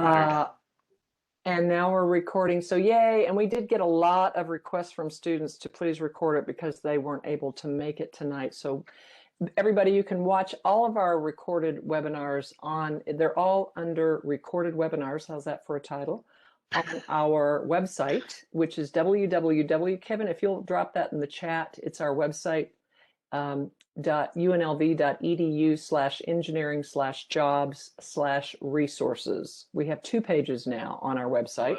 Honored. And now we're recording, so yay. And we did get a lot of requests from students to please record it because they weren't able to make it tonight. So everybody, you can watch all of our recorded webinars they're all under recorded webinars. How's that for a title? On our website, which is www, Kevin, if you'll drop that in the chat, it's our website, unlv.edu/engineering/jobs/resources. We have 2 pages now on our website.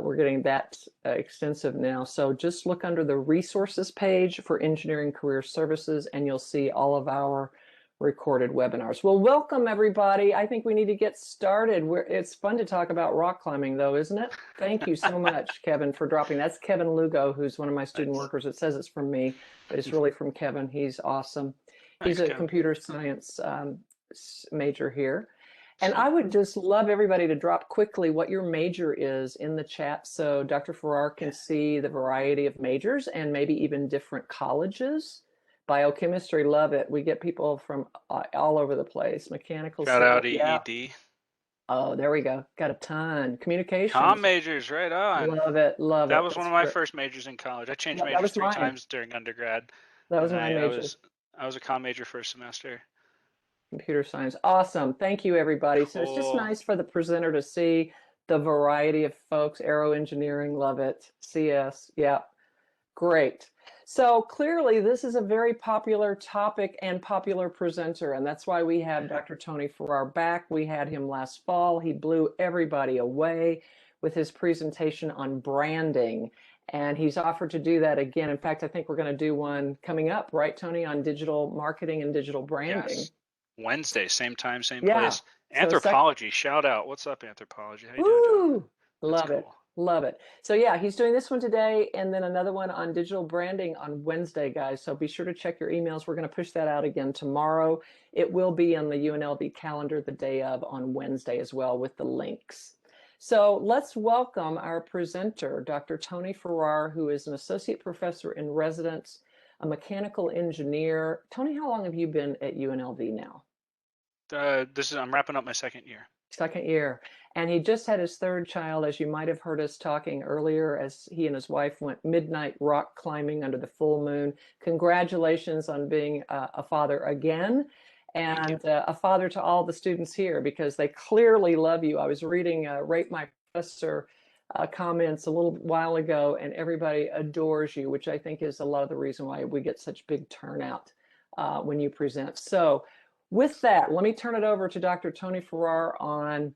We're getting that extensive now. So just look under the resources page for engineering career services and you'll see all of our recorded webinars. Well, welcome everybody. I think we need to get started. It's fun to talk about rock climbing though, isn't it? Thank you so much, Kevin, for dropping. That's Kevin Lugo, who's one of my student workers. It says it's from me, but it's really from Kevin. He's awesome. He's a computer science major here. And I would just love everybody to drop quickly what your major is in the chat so Dr. Ferrar can see the variety of majors and maybe even different colleges. Biochemistry, love it. We get people from all over the place. Mechanical. Shout out EED. Oh, there we go. Got a ton. Communications. Comm majors, right on. Love it, love it. That was one of my first majors in college. I changed majors 3 times during undergrad. That was my major. I was a comm major first semester. Computer science. Awesome. Thank you, everybody. Cool. So it's just nice for the presenter to see the variety of folks. Aero engineering, love it. CS, yeah, great. So clearly this is a very popular topic and popular presenter, and that's why we have Dr. Tony Ferrar back. We had him last fall. He blew everybody away with his presentation on branding, and he's offered to do that again. In fact, I think we're going to do one coming up, right, Tony, on digital marketing and digital branding. Yes. Wednesday, same time, same place. Anthropology, shout out. What's up, Anthropology? How you doing, John? Love it. Love it. So yeah, he's doing this one today and then another one on digital branding on Wednesday, guys. So be sure to check your emails. We're going to push that out again tomorrow. It will be on the UNLV calendar the day of on Wednesday as well with the links. So let's welcome our presenter, Dr. Tony Ferrar, who is an associate professor in residence, a mechanical engineer. Tony, how long have you been at UNLV now? I'm wrapping up my second year. Second year. And he just had his 3rd child, as you might have heard us talking earlier, as he and his wife went midnight rock climbing under the full moon. Congratulations on being a father again, and a father to all the students here, because they clearly love you. I was reading Rate My Professor comments a little while ago, and everybody adores you, which I think is a lot of the reason why we get such big turnout when you present. So with that, let me turn it over to Dr. Tony Ferrar on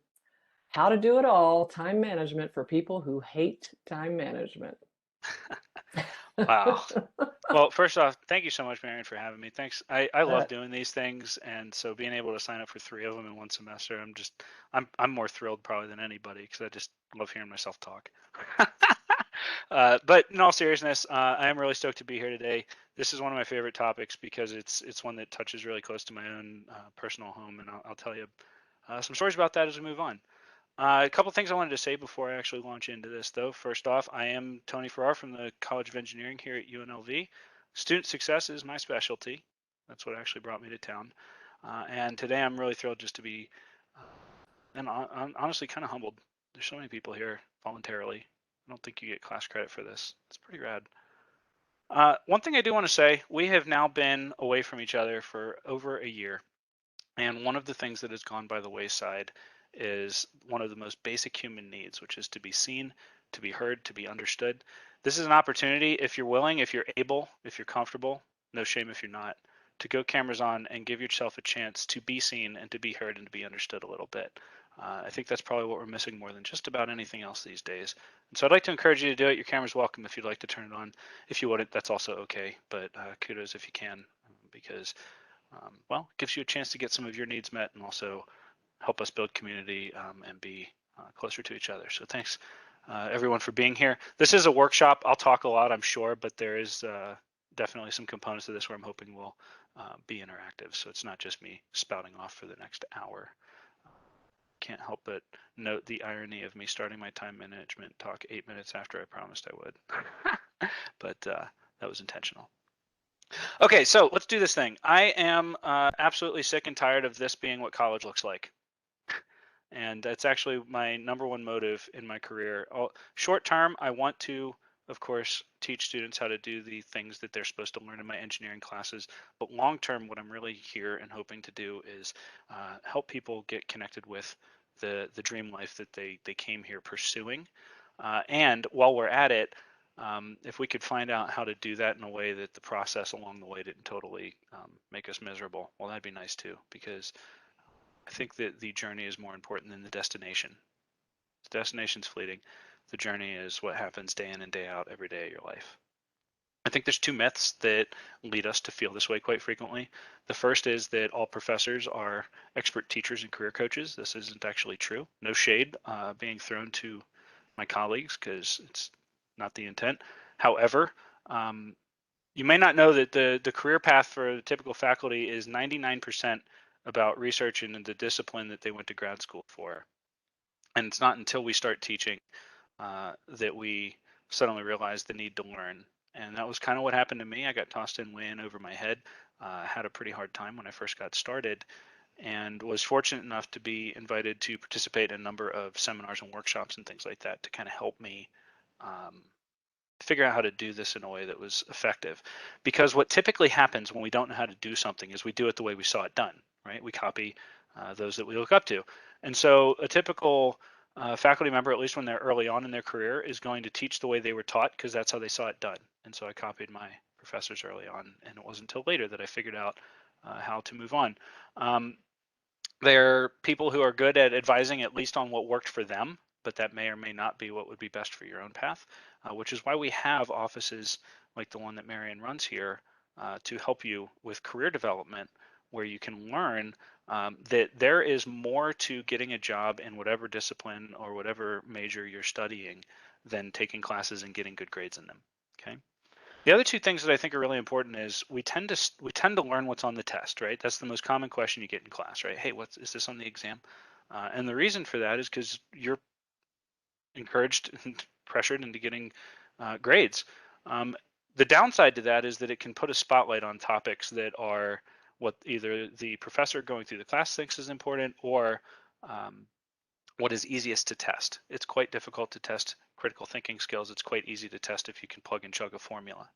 how to do it all, time management for people who hate time management. Wow. Well, first off, thank you so much, Marion, for having me. Thanks. I love doing these things, and so being able to sign up for 3 of them in one semester, I'm more thrilled probably than anybody, because I just love hearing myself talk. But in all seriousness, I am really stoked to be here today. This is one of my favorite topics because it's one that touches really close to my own personal home, and I'll tell you some stories about that as we move on. A couple things I wanted to say before I actually launch into this, though. First off, I am Tony Ferrar from the College of Engineering here at UNLV. Student success is my specialty. That's what actually brought me to town. And today I'm really thrilled just to be, and I'm honestly kind of humbled. There's so many people here voluntarily. I don't think you get class credit for this. It's pretty rad. One thing I do want to say, we have now been away from each other for over a year. And one of the things that has gone by the wayside is one of the most basic human needs, which is to be seen, to be heard, to be understood. This is an opportunity, if you're willing, if you're able, if you're comfortable, no shame if you're not, to go cameras on and give yourself a chance to be seen and to be heard and to be understood a little bit. I think that's probably what we're missing more than just about anything else these days. And so I'd like to encourage you to do it. Your camera's welcome if you'd like to turn it on. If you wouldn't, that's also okay, but kudos if you can, because, well, it gives you a chance to get some of your needs met and also help us build community and be closer to each other. So thanks everyone for being here. This is a workshop. I'll talk a lot, I'm sure, but there is definitely some components of this where I'm hoping will be interactive. So it's not just me spouting off for the next hour. Can't help but note the irony of me starting my time management talk 8 minutes after I promised I would. But that was intentional. Okay, so let's do this thing. I am absolutely sick and tired of this being what college looks like. And that's actually my number one motive in my career. Short term, I want to, of course, teach students how to do the things that they're supposed to learn in my engineering classes. But long term, what I'm really here and hoping to do is help people get connected with the dream life that they came here pursuing. And while we're at it, if we could find out how to do that in a way that the process along the way didn't totally make us miserable, well, that'd be nice too, because I think that the journey is more important than the destination. The destination's fleeting. The journey is what happens day in and day out every day of your life. I think there's two myths that lead us to feel this way quite frequently. The first is that all professors are expert teachers and career coaches. This isn't actually true. No shade being thrown to my colleagues, because it's not the intent. However, you may not know that the career path for the typical faculty is 99% about research and the discipline that they went to grad school for. And it's not until we start teaching that we suddenly realize the need to learn. And that was kind of what happened to me. I got tossed in way in over my head. Had a pretty hard time when I first got started, and was fortunate enough to be invited to participate in a number of seminars and workshops and things like that to kind of help me figure out how to do this in a way that was effective. Because what typically happens when we don't know how to do something is we do it the way we saw it done, right? We copy those that we look up to. And so a typical faculty member, at least when they're early on in their career, is going to teach the way they were taught because that's how they saw it done. And so I copied my professors early on, and it wasn't until later that I figured out how to move on. They're people who are good at advising at least on what worked for them, but that may or may not be what would be best for your own path, which is why we have offices like the one that Marion runs here to help you with career development, where you can learn that there is more to getting a job in whatever discipline or whatever major you're studying than taking classes and getting good grades in them. Okay. The other two things that I think are really important is we tend to learn what's on the test, right? That's the most common question you get in class, right? Hey, is this on the exam? And the reason for that is because you're encouraged and pressured into getting grades. The downside to that is that it can put a spotlight on topics that are what either the professor going through the class thinks is important, or what is easiest to test. It's quite difficult to test critical thinking skills. It's quite easy to test if you can plug and chug a formula.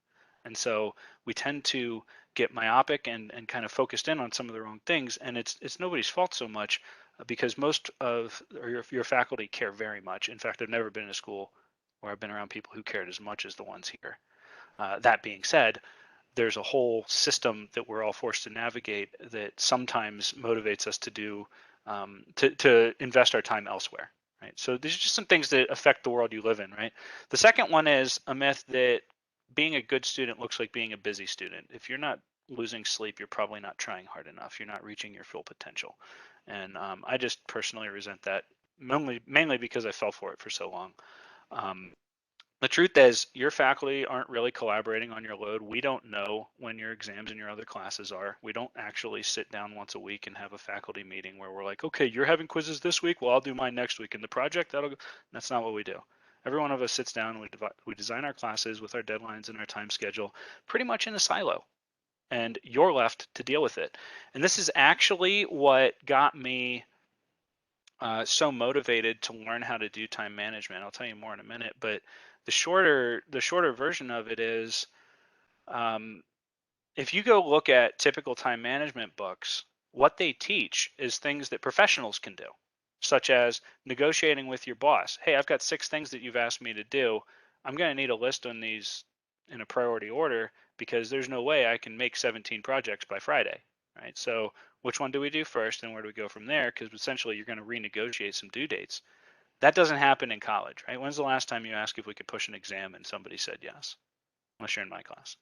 And so we tend to get myopic and kind of focused in on some of the wrong things. And it's nobody's fault so much, because most of your faculty care very much. In fact, I've never been in a school where I've been around people who cared as much as the ones here. That being said, there's a whole system that we're all forced to navigate that sometimes motivates us to do to invest our time elsewhere, right? So these are just some things that affect the world you live in, right? The second one is a myth that being a good student looks like being a busy student. If you're not losing sleep, you're probably not trying hard enough. You're not reaching your full potential. And I just personally resent that, mainly because I fell for it for so long. The truth is, your faculty aren't really collaborating on your load. We don't know when your exams and your other classes are. We don't actually sit down once a week and have a faculty meeting where we're like, okay, you're having quizzes this week, well, I'll do mine next week. And the project, that's not what we do. Every one of us sits down and we design our classes with our deadlines and our time schedule pretty much in a silo. And you're left to deal with it. And this is actually what got me so motivated to learn how to do time management. I'll tell you more in a minute, but the shorter version of it is, if you go look at typical time management books, what they teach is things that professionals can do, such as negotiating with your boss. Hey, I've got 6 things that you've asked me to do. I'm going to need a list on these in a priority order, because there's no way I can make 17 projects by Friday, right? So which one do we do first, and where do we go from there? Because essentially you're going to renegotiate some due dates. That doesn't happen in college, right? When's the last time you asked if we could push an exam and somebody said yes? Unless you're in my class.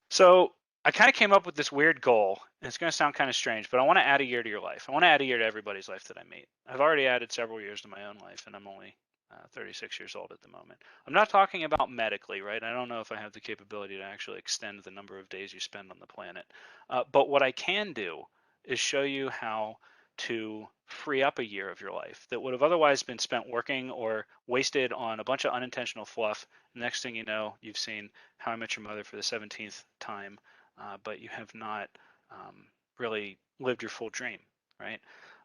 So I kind of came up with this weird goal, and it's going to sound kind of strange, but I want to add a year to your life. I want to add a year to everybody's life that I meet. I've already added several years to my own life, and I'm only 36 years old at the moment. I'm not talking about medically, right? I don't know if I have the capability to actually extend the number of days you spend on the planet. But what I can do is show you how to free up a year of your life that would have otherwise been spent working or wasted on a bunch of unintentional fluff. Next thing you know, you've seen How I Met Your Mother for the 17th time, but you have not really lived your full dream, right?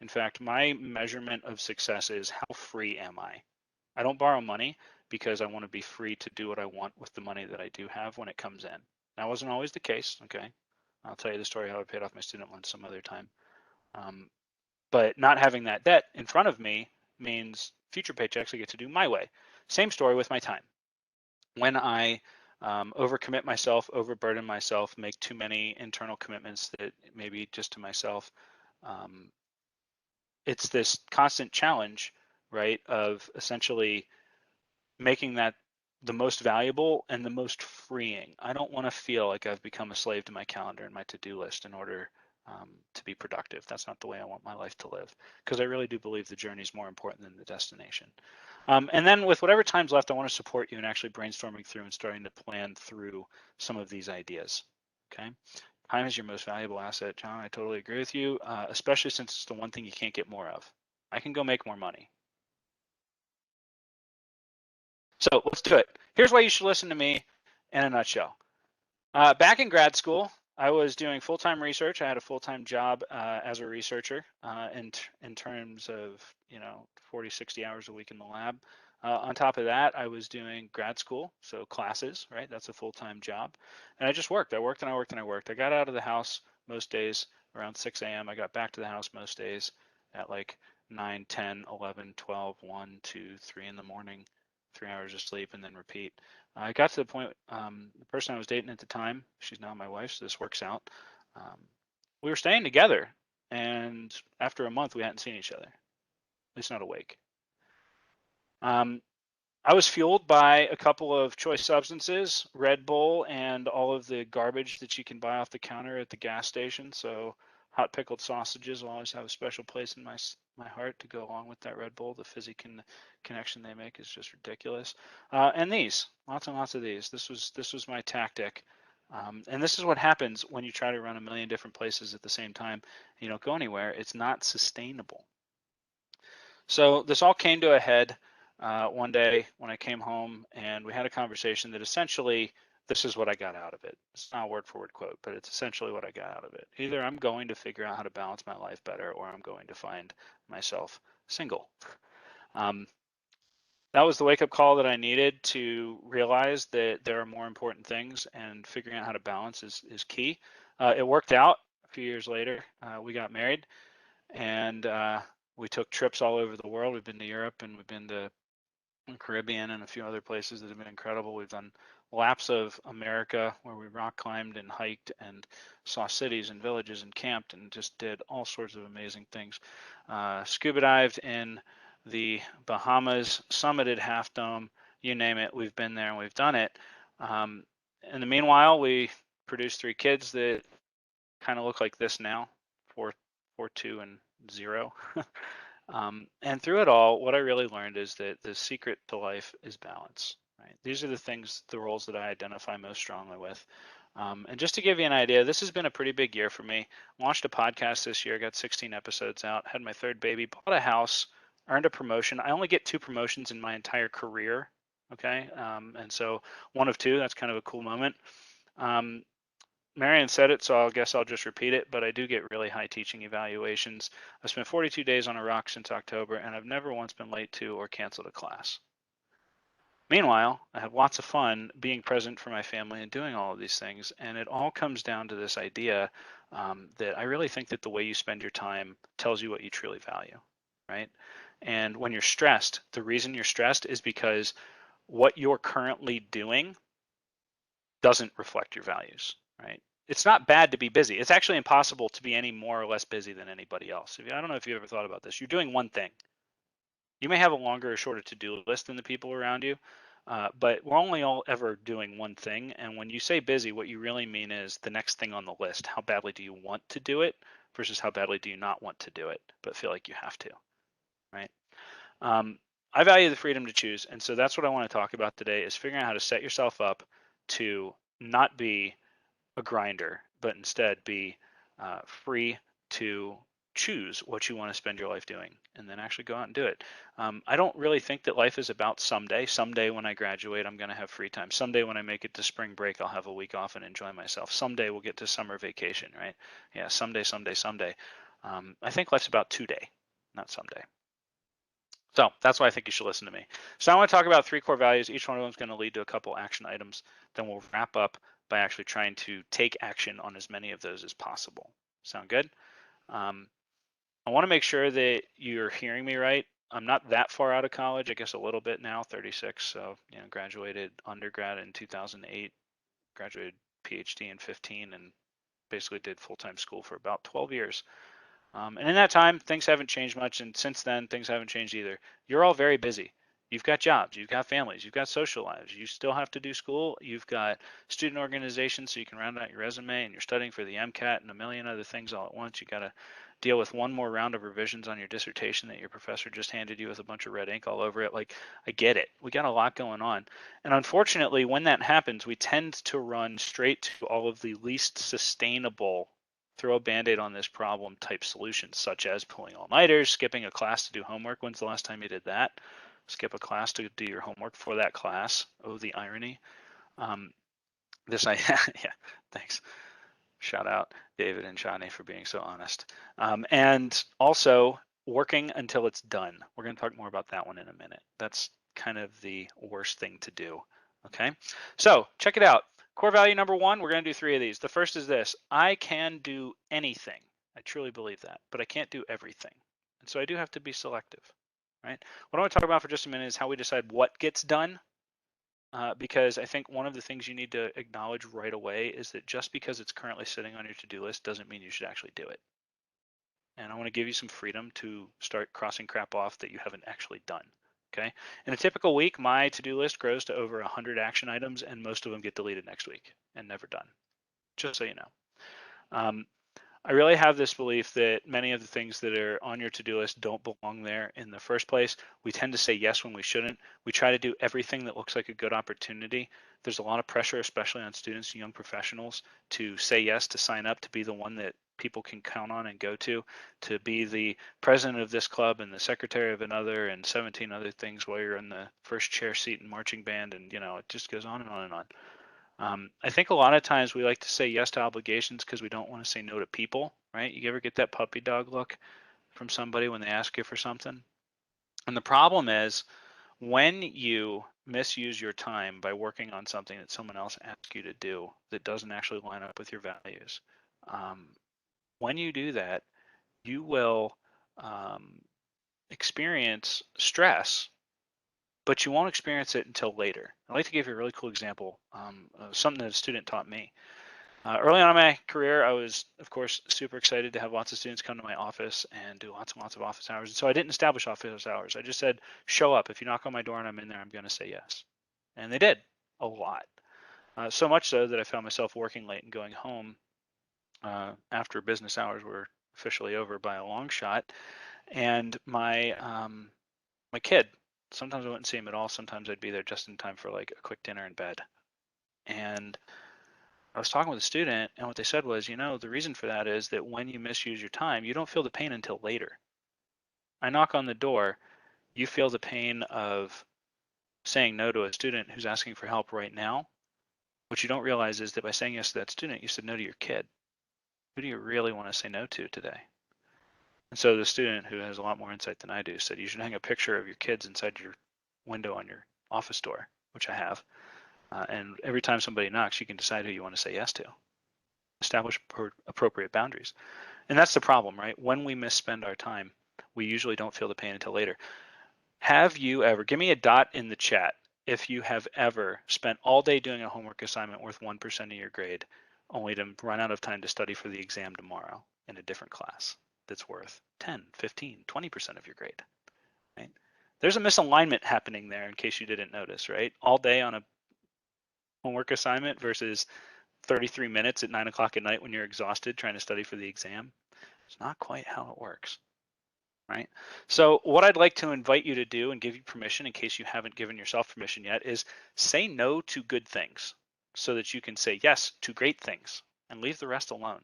In fact, my measurement of success is how free am I? I don't borrow money because I want to be free to do what I want with the money that I do have when it comes in. That wasn't always the case, okay? I'll tell you the story how I paid off my student loan some other time. But not having that debt in front of me means future paychecks I get to do my way. Same story with my time. When I overcommit myself, overburden myself, make too many internal commitments that maybe just to myself, it's this constant challenge, right, of essentially making that the most valuable and the most freeing. I don't want to feel like I've become a slave to my calendar and my to-do list in order to be productive. That's not the way I want my life to live, because I really do believe the journey is more important than the destination. And then with whatever time's left, I want to support you in actually brainstorming through and starting to plan through some of these ideas, okay? Time is your most valuable asset, John. I totally agree with you, especially since it's the one thing you can't get more of. I can go make more money. So let's do it. Here's why you should listen to me in a nutshell. Back in grad school, I was doing full-time research. I had a full-time job as a researcher in terms of 40, 60 hours a week in the lab. On top of that, I was doing grad school, so classes, right? That's a full-time job. And I just worked. I worked and I worked and I worked. I got out of the house most days around 6 a.m. I got back to the house most days at like 9, 10, 11, 12, 1, 2, 3 in the morning, 3 hours of sleep, and then repeat. I got to the point, the person I was dating at the time, she's now my wife, so this works out. We were staying together, and after a month, we hadn't seen each other, at least not awake. I was fueled by a couple of choice substances, Red Bull, and all of the garbage that you can buy off the counter at the gas station. So hot pickled sausages will always have a special place in my heart to go along with that Red Bull. The physical connection they make is just ridiculous. And these, lots and lots of these. This was my tactic. And this is what happens when you try to run a million different places at the same time. You don't go anywhere. It's not sustainable. So this all came to a head one day when I came home, and we had a conversation that essentially, this is what I got out of it. It's not a word for word quote, but it's essentially what I got out of it. Either I'm going to figure out how to balance my life better, or I'm going to find myself single. That was the wake-up call that I needed to realize that there are more important things, and figuring out how to balance is key. It worked out. A few years later, we got married, and we took trips all over the world. We've been to Europe, and we've been to the Caribbean and a few other places that have been incredible. We've done laps of America where we rock climbed and hiked and saw cities and villages and camped and just did all sorts of amazing things. Scuba dived in the Bahamas, summited Half Dome, you name it, we've been there and we've done it. In the meanwhile, we produced 3 kids that kind of look like this now, 4, 2, and 0. And through it all, what I really learned is that the secret to life is balance, right? These are the things, the roles that I identify most strongly with. And just to give you an idea, this has been a pretty big year for me. Launched a podcast this year, got 16 episodes out, had my 3rd baby, bought a house, earned a promotion. I only get 2 promotions in my entire career, okay? And so 1 of 2, that's kind of a cool moment. Marion said it, so I guess I'll just repeat it, but I do get really high teaching evaluations. I spent 42 days on a rock since October, and I've never once been late to or canceled a class. Meanwhile, I have lots of fun being present for my family and doing all of these things, and it all comes down to this idea that I really think that the way you spend your time tells you what you truly value, right? And when you're stressed, the reason you're stressed is because what you're currently doing doesn't reflect your values, right? It's not bad to be busy. It's actually impossible to be any more or less busy than anybody else. I don't know if you ever thought about this. You're doing one thing. You may have a longer or shorter to-do list than the people around you, but we're only all ever doing one thing. And when you say busy, what you really mean is the next thing on the list. How badly do you want to do it versus how badly do you not want to do it, but feel like you have to, right? I value the freedom to choose. And so that's what I want to talk about today is figuring out how to set yourself up to not be a grinder, but instead be free to choose what you want to spend your life doing and then actually go out and do it. I don't really think that life is about someday. Someday when I graduate, I'm going to have free time. Someday when I make it to spring break, I'll have a week off and enjoy myself. Someday we'll get to summer vacation, right? Yeah, someday, someday, someday. I think life's about today, not someday. So that's why I think you should listen to me. So I want to talk about 3 core values. Each one of them is going to lead to a couple action items. Then we'll wrap up by actually trying to take action on as many of those as possible. Sound good? I want to make sure that you're hearing me right. I'm not that far out of college, I guess a little bit now, 36. So, graduated undergrad in 2008, graduated PhD in 15, and basically did full-time school for about 12 years. And in that time, things haven't changed much. And since then, things haven't changed either. You're all very busy. You've got jobs, you've got families, you've got social lives. You still have to do school. You've got student organizations so you can round out your resume, and you're studying for the MCAT and a million other things all at once. You got to deal with one more round of revisions on your dissertation that your professor just handed you with a bunch of red ink all over it. Like, I get it. We got a lot going on. And unfortunately, when that happens, we tend to run straight to all of the least sustainable throw a band-aid on this problem type solutions, such as pulling all-nighters, skipping a class to do homework. When's the last time you did that? Skip a class to do your homework for that class. Oh, the irony. Yeah, thanks. Shout out David and Shani for being so honest. And also working until it's done. We're going to talk more about that one in a minute. That's kind of the worst thing to do. Okay, so check it out. Core value number 1, we're going to do 3 of these. The first is this: I can do anything. I truly believe that, but I can't do everything. And so I do have to be selective, right? What I want to talk about for just a minute is how we decide what gets done, because I think one of the things you need to acknowledge right away is that just because it's currently sitting on your to-do list doesn't mean you should actually do it. And I want to give you some freedom to start crossing crap off that you haven't actually done. Okay. In a typical week, my to-do list grows to over 100 action items, and most of them get deleted next week and never done, just so you know. I really have this belief that many of the things that are on your to-do list don't belong there in the first place. We tend to say yes when we shouldn't. We try to do everything that looks like a good opportunity. There's a lot of pressure, especially on students and young professionals, to say yes, to sign up, to be the one that people can count on and go to be the president of this club and the secretary of another and 17 other things while you're in the first chair seat in marching band, and it just goes on and on and on. I think a lot of times we like to say yes to obligations because we don't want to say no to people, right? You ever get that puppy dog look from somebody when they ask you for something? And the problem is when you misuse your time by working on something that someone else asks you to do that doesn't actually line up with your values, when you do that, you will experience stress, but you won't experience it until later. I'd like to give you a really cool example, of something that a student taught me. Early on in my career, I was, of course, super excited to have lots of students come to my office and do lots and lots of office hours. And so I didn't establish office hours. I just said, show up. If you knock on my door and I'm in there, I'm going to say yes. And they did a lot. So much so that I found myself working late and going home after business hours were officially over by a long shot. And my kid, sometimes I wouldn't see him at all. Sometimes I'd be there just in time for like a quick dinner in bed. And I was talking with a student, and what they said was, the reason for that is that when you misuse your time, you don't feel the pain until later. I knock on the door, you feel the pain of saying no to a student who's asking for help right now. What you don't realize is that by saying yes to that student, you said no to your kid. Who do you really want to say no to today? And so the student, who has a lot more insight than I do, said you should hang a picture of your kids inside your window on your office door, which I have. And every time somebody knocks, you can decide who you want to say yes to. Establish appropriate boundaries. And that's the problem, right? When we misspend our time, we usually don't feel the pain until later. Have you ever, give me a dot in the chat, if you have ever spent all day doing a homework assignment worth 1% of your grade, only to run out of time to study for the exam tomorrow in a different class that's worth 10, 15, 20% of your grade, right? There's a misalignment happening there in case you didn't notice, right? All day on a homework assignment versus 33 minutes at 9 o'clock at night when you're exhausted trying to study for the exam. It's not quite how it works, right? So what I'd like to invite you to do and give you permission, in case you haven't given yourself permission yet, is say no to good things so that you can say yes to great things and leave the rest alone,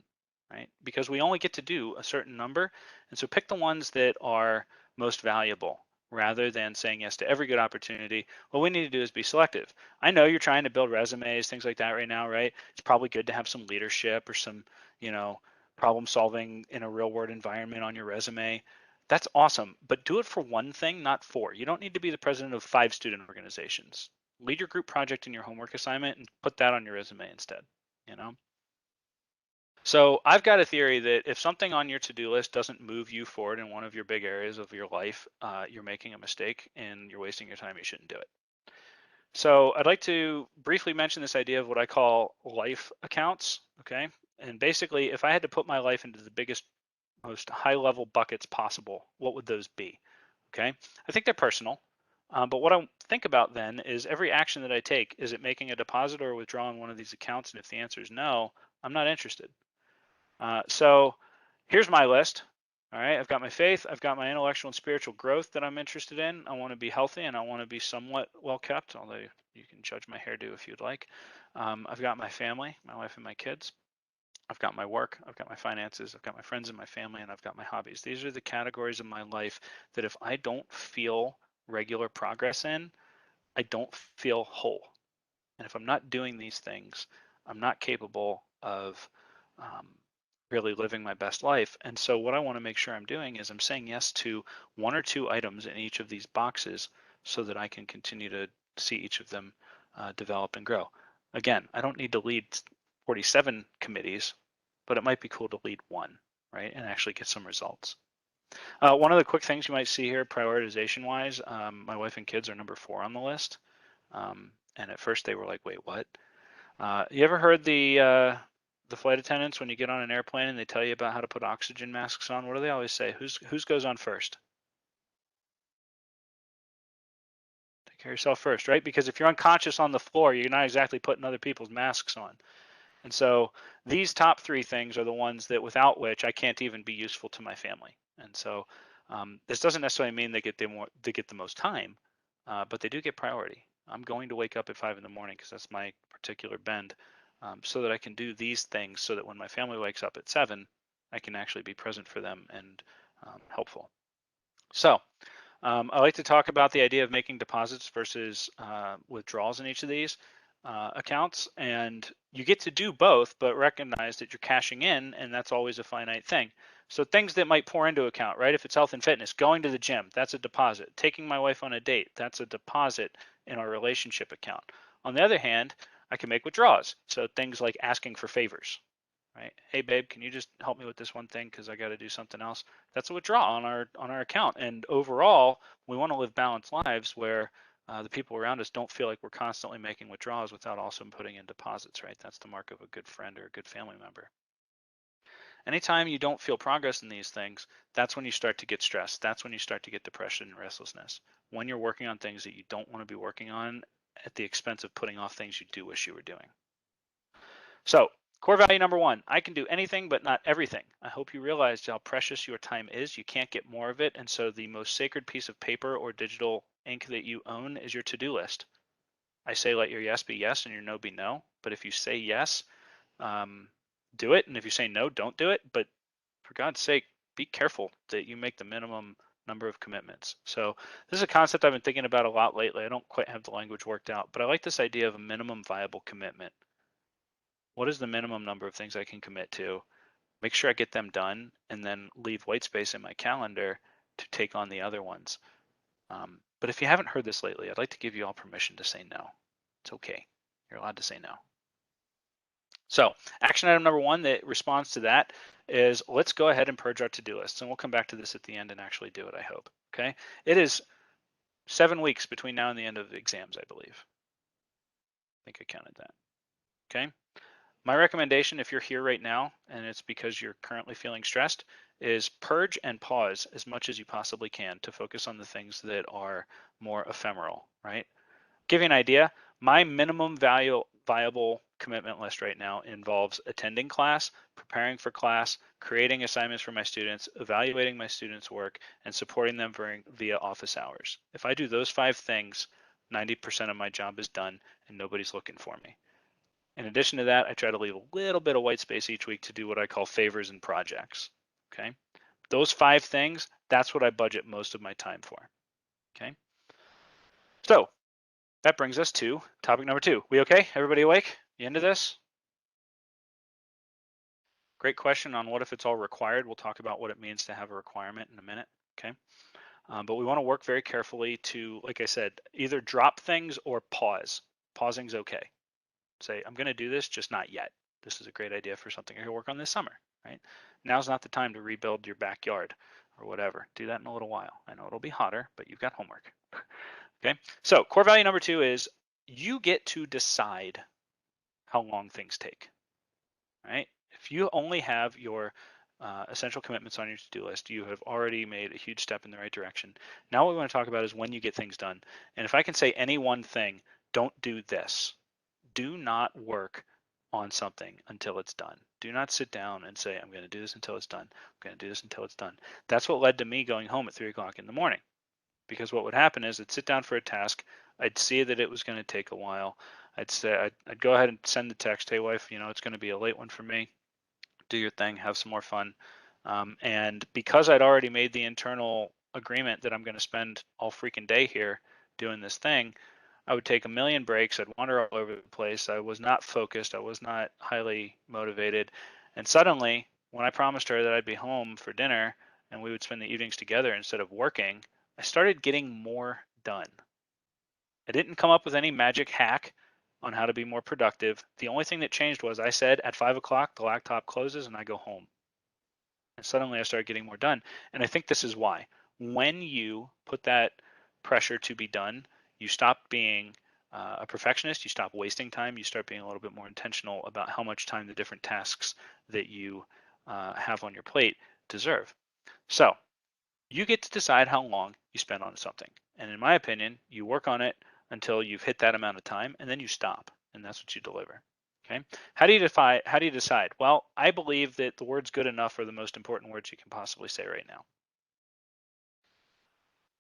right? Because we only get to do a certain number. And so pick the ones that are most valuable rather than saying yes to every good opportunity. What we need to do is be selective. I know you're trying to build resumes, things like that right now, right? It's probably good to have some leadership or some, problem solving in a real world environment on your resume. That's awesome, but do it for one thing, not 4. You don't need to be the president of 5 student organizations. Lead your group project in your homework assignment and put that on your resume instead, you know? So I've got a theory that if something on your to-do list doesn't move you forward in one of your big areas of your life, you're making a mistake and you're wasting your time. You shouldn't do it. So I'd like to briefly mention this idea of what I call life accounts, okay? And basically, if I had to put my life into the biggest, most high-level buckets possible, what would those be, okay? I think they're personal, but what I think about then is every action that I take, is it making a deposit or a withdrawal in one of these accounts? And if the answer is no, I'm not interested. So here's my list. All right, I've got my faith, I've got my intellectual and spiritual growth that I'm interested in. I want to be healthy and I want to be somewhat well kept, although you can judge my hairdo if you'd like. I've got my family, my wife and my kids. I've got my work, I've got my finances, I've got my friends and my family, and I've got my hobbies. These are the categories of my life that if I don't feel regular progress in, I don't feel whole. And if I'm not doing these things, I'm not capable of really living my best life. And so what I want to make sure I'm doing is I'm saying yes to 1 or 2 items in each of these boxes so that I can continue to see each of them develop and grow. Again, I don't need to lead 47 committees, but it might be cool to lead 1, right, and actually get some results. One of the quick things you might see here, prioritization wise, my wife and kids are number 4 on the list. And at first they were like, wait, what? You ever heard the flight attendants when you get on an airplane and they tell you about how to put oxygen masks on? What do they always say? Whose goes on first? Take care of yourself first, right? Because if you're unconscious on the floor, you're not exactly putting other people's masks on. And so these top 3 things are the ones that without which I can't even be useful to my family. And so this doesn't necessarily mean they get the most time, but they do get priority. I'm going to wake up at 5 in the morning because that's my particular bend, so that I can do these things so that when my family wakes up at 7, I can actually be present for them and helpful. So I like to talk about the idea of making deposits versus withdrawals in each of these accounts. And you get to do both, but recognize that you're cashing in and that's always a finite thing. So things that might pour into account, right? If it's health and fitness, going to the gym, that's a deposit. Taking my wife on a date, that's a deposit in our relationship account. On the other hand, I can make withdrawals. So things like asking for favors, right? Hey babe, can you just help me with this one thing because I got to do something else? That's a withdrawal on our account. And overall, we want to live balanced lives where the people around us don't feel like we're constantly making withdrawals without also putting in deposits, right? That's the mark of a good friend or a good family member. Anytime you don't feel progress in these things, that's when you start to get stressed. That's when you start to get depression and restlessness. When you're working on things that you don't want to be working on at the expense of putting off things you do wish you were doing. So core value number 1, I can do anything but not everything. I hope you realize how precious your time is. You can't get more of it. And so the most sacred piece of paper or digital ink that you own is your to-do list. I say let your yes be yes and your no be no. But if you say yes, do it. And if you say no, don't do it. But for God's sake, be careful that you make the minimum number of commitments. So this is a concept I've been thinking about a lot lately. I don't quite have the language worked out, but I like this idea of a minimum viable commitment. What is the minimum number of things I can commit to? Make sure I get them done and then leave white space in my calendar to take on the other ones. But if you haven't heard this lately, I'd like to give you all permission to say no. It's okay. You're allowed to say no. So action item number 1 that responds to that is let's go ahead and purge our to-do lists. And we'll come back to this at the end and actually do it, I hope. Okay. It is 7 weeks between now and the end of the exams, I believe. I think I counted that. Okay. My recommendation, if you're here right now and it's because you're currently feeling stressed, is purge and pause as much as you possibly can to focus on the things that are more ephemeral, right? Give you an idea, my minimum viable commitment list right now involves attending class, preparing for class, creating assignments for my students, evaluating my students' work, and supporting them via office hours. If I do those 5 things, 90% of my job is done and nobody's looking for me. In addition to that, I try to leave a little bit of white space each week to do what I call favors and projects, okay? Those 5 things, that's what I budget most of my time for, okay? So that brings us to topic number 2. We okay? Everybody awake? You into this? Great question on what if it's all required. We'll talk about what it means to have a requirement in a minute, okay? But we want to work very carefully to, like I said, either drop things or pause. Pausing's okay. Say, I'm going to do this, just not yet. This is a great idea for something you're going to work on this summer, right? Now's not the time to rebuild your backyard or whatever. Do that in a little while. I know it'll be hotter, but you've got homework. Okay, so core value number 2 is you get to decide how long things take, right? If you only have your essential commitments on your to-do list, you have already made a huge step in the right direction. Now what we want to talk about is when you get things done. And if I can say any one thing, don't do this. Do not work on something until it's done. Do not sit down and say, I'm going to do this until it's done. I'm going to do this until it's done. That's what led to me going home at 3 o'clock in the morning. Because what would happen is I'd sit down for a task, I'd see that it was going to take a while. I'd go ahead and send the text, hey wife, it's going to be a late one for me. Do your thing, have some more fun. And because I'd already made the internal agreement that I'm going to spend all freaking day here doing this thing, I would take a million breaks. I'd wander all over the place. I was not focused. I was not highly motivated. And suddenly, when I promised her that I'd be home for dinner and we would spend the evenings together instead of working, I started getting more done. I didn't come up with any magic hack on how to be more productive. The only thing that changed was I said at 5 o'clock, the laptop closes and I go home. And suddenly I started getting more done. And I think this is why. When you put that pressure to be done, you stop being a perfectionist, you stop wasting time, you start being a little bit more intentional about how much time the different tasks that you have on your plate deserve. So you get to decide how long you spend on something. And in my opinion, you work on it until you've hit that amount of time and then you stop, and that's what you deliver. Okay. How do you decide? Well, I believe that the words good enough are the most important words you can possibly say right now.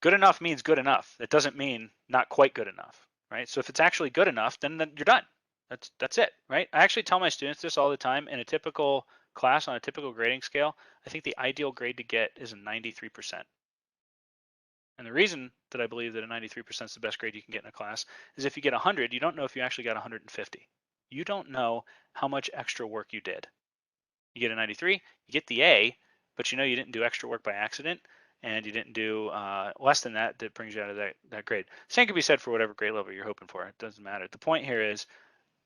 Good enough means good enough. It doesn't mean not quite good enough, right? So if it's actually good enough, then you're done. That's it, right? I actually tell my students this all the time. In a typical class on a typical grading scale, I think the ideal grade to get is a 93%. And the reason that I believe that a 93% is the best grade you can get in a class is if you get 100, you don't know if you actually got 150. You don't know how much extra work you did. You get a 93, you get the A, but you know you didn't do extra work by accident, and you didn't do less than that brings you out of that grade. Same can be said for whatever grade level you're hoping for. It doesn't matter. The point here is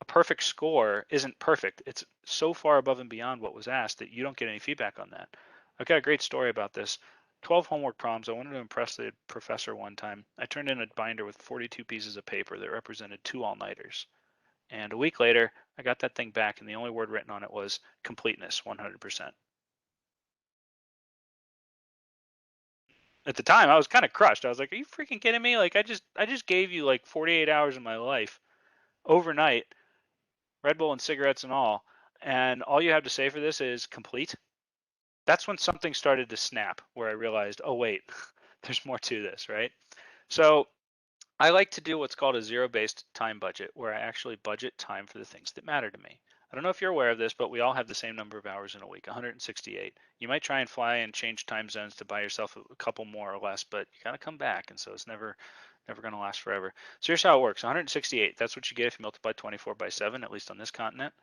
a perfect score isn't perfect. It's so far above and beyond what was asked that you don't get any feedback on that. I've got a great story about this. 12 homework problems. I wanted to impress the professor one time. I turned in a binder with 42 pieces of paper that represented 2 all-nighters. And a week later, I got that thing back, and the only word written on it was completeness, 100%. At the time, I was kind of crushed. I was like, "Are you freaking kidding me? Like, I just gave you like 48 hours of my life overnight, Red Bull and cigarettes and all you have to say for this is complete." That's when something started to snap, where I realized, oh wait, there's more to this, right? So I like to do what's called a zero-based time budget, where I actually budget time for the things that matter to me. I don't know if you're aware of this, but we all have the same number of hours in a week, 168. You might try and fly and change time zones to buy yourself a couple more or less, but you gotta come back, and so it's never gonna last forever. So here's how it works: 168. That's what you get if you multiply 24 by 7, at least on this continent.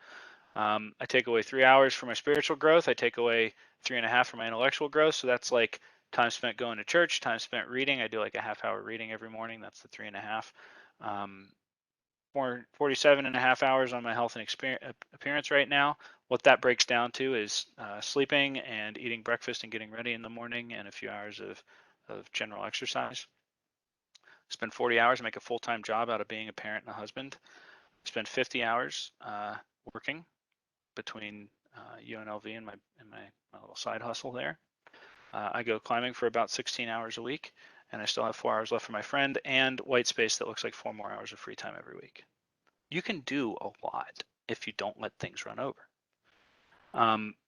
I take away 3 hours for my spiritual growth. I take away 3.5 for my intellectual growth. So that's like time spent going to church, time spent reading. I do like a half-hour reading every morning. That's the 3.5. 47.5 hours on my health and appearance right now. What that breaks down to is sleeping and eating breakfast and getting ready in the morning, and a few hours of general exercise. Spend 40 hours to make a full-time job out of being a parent and a husband. Spend 50 hours working between UNLV and my little side hustle there. I go climbing for about 16 hours a week, and I still have 4 hours left for my friend and white space that looks like 4 more hours of free time every week. You can do a lot if you don't let things run over.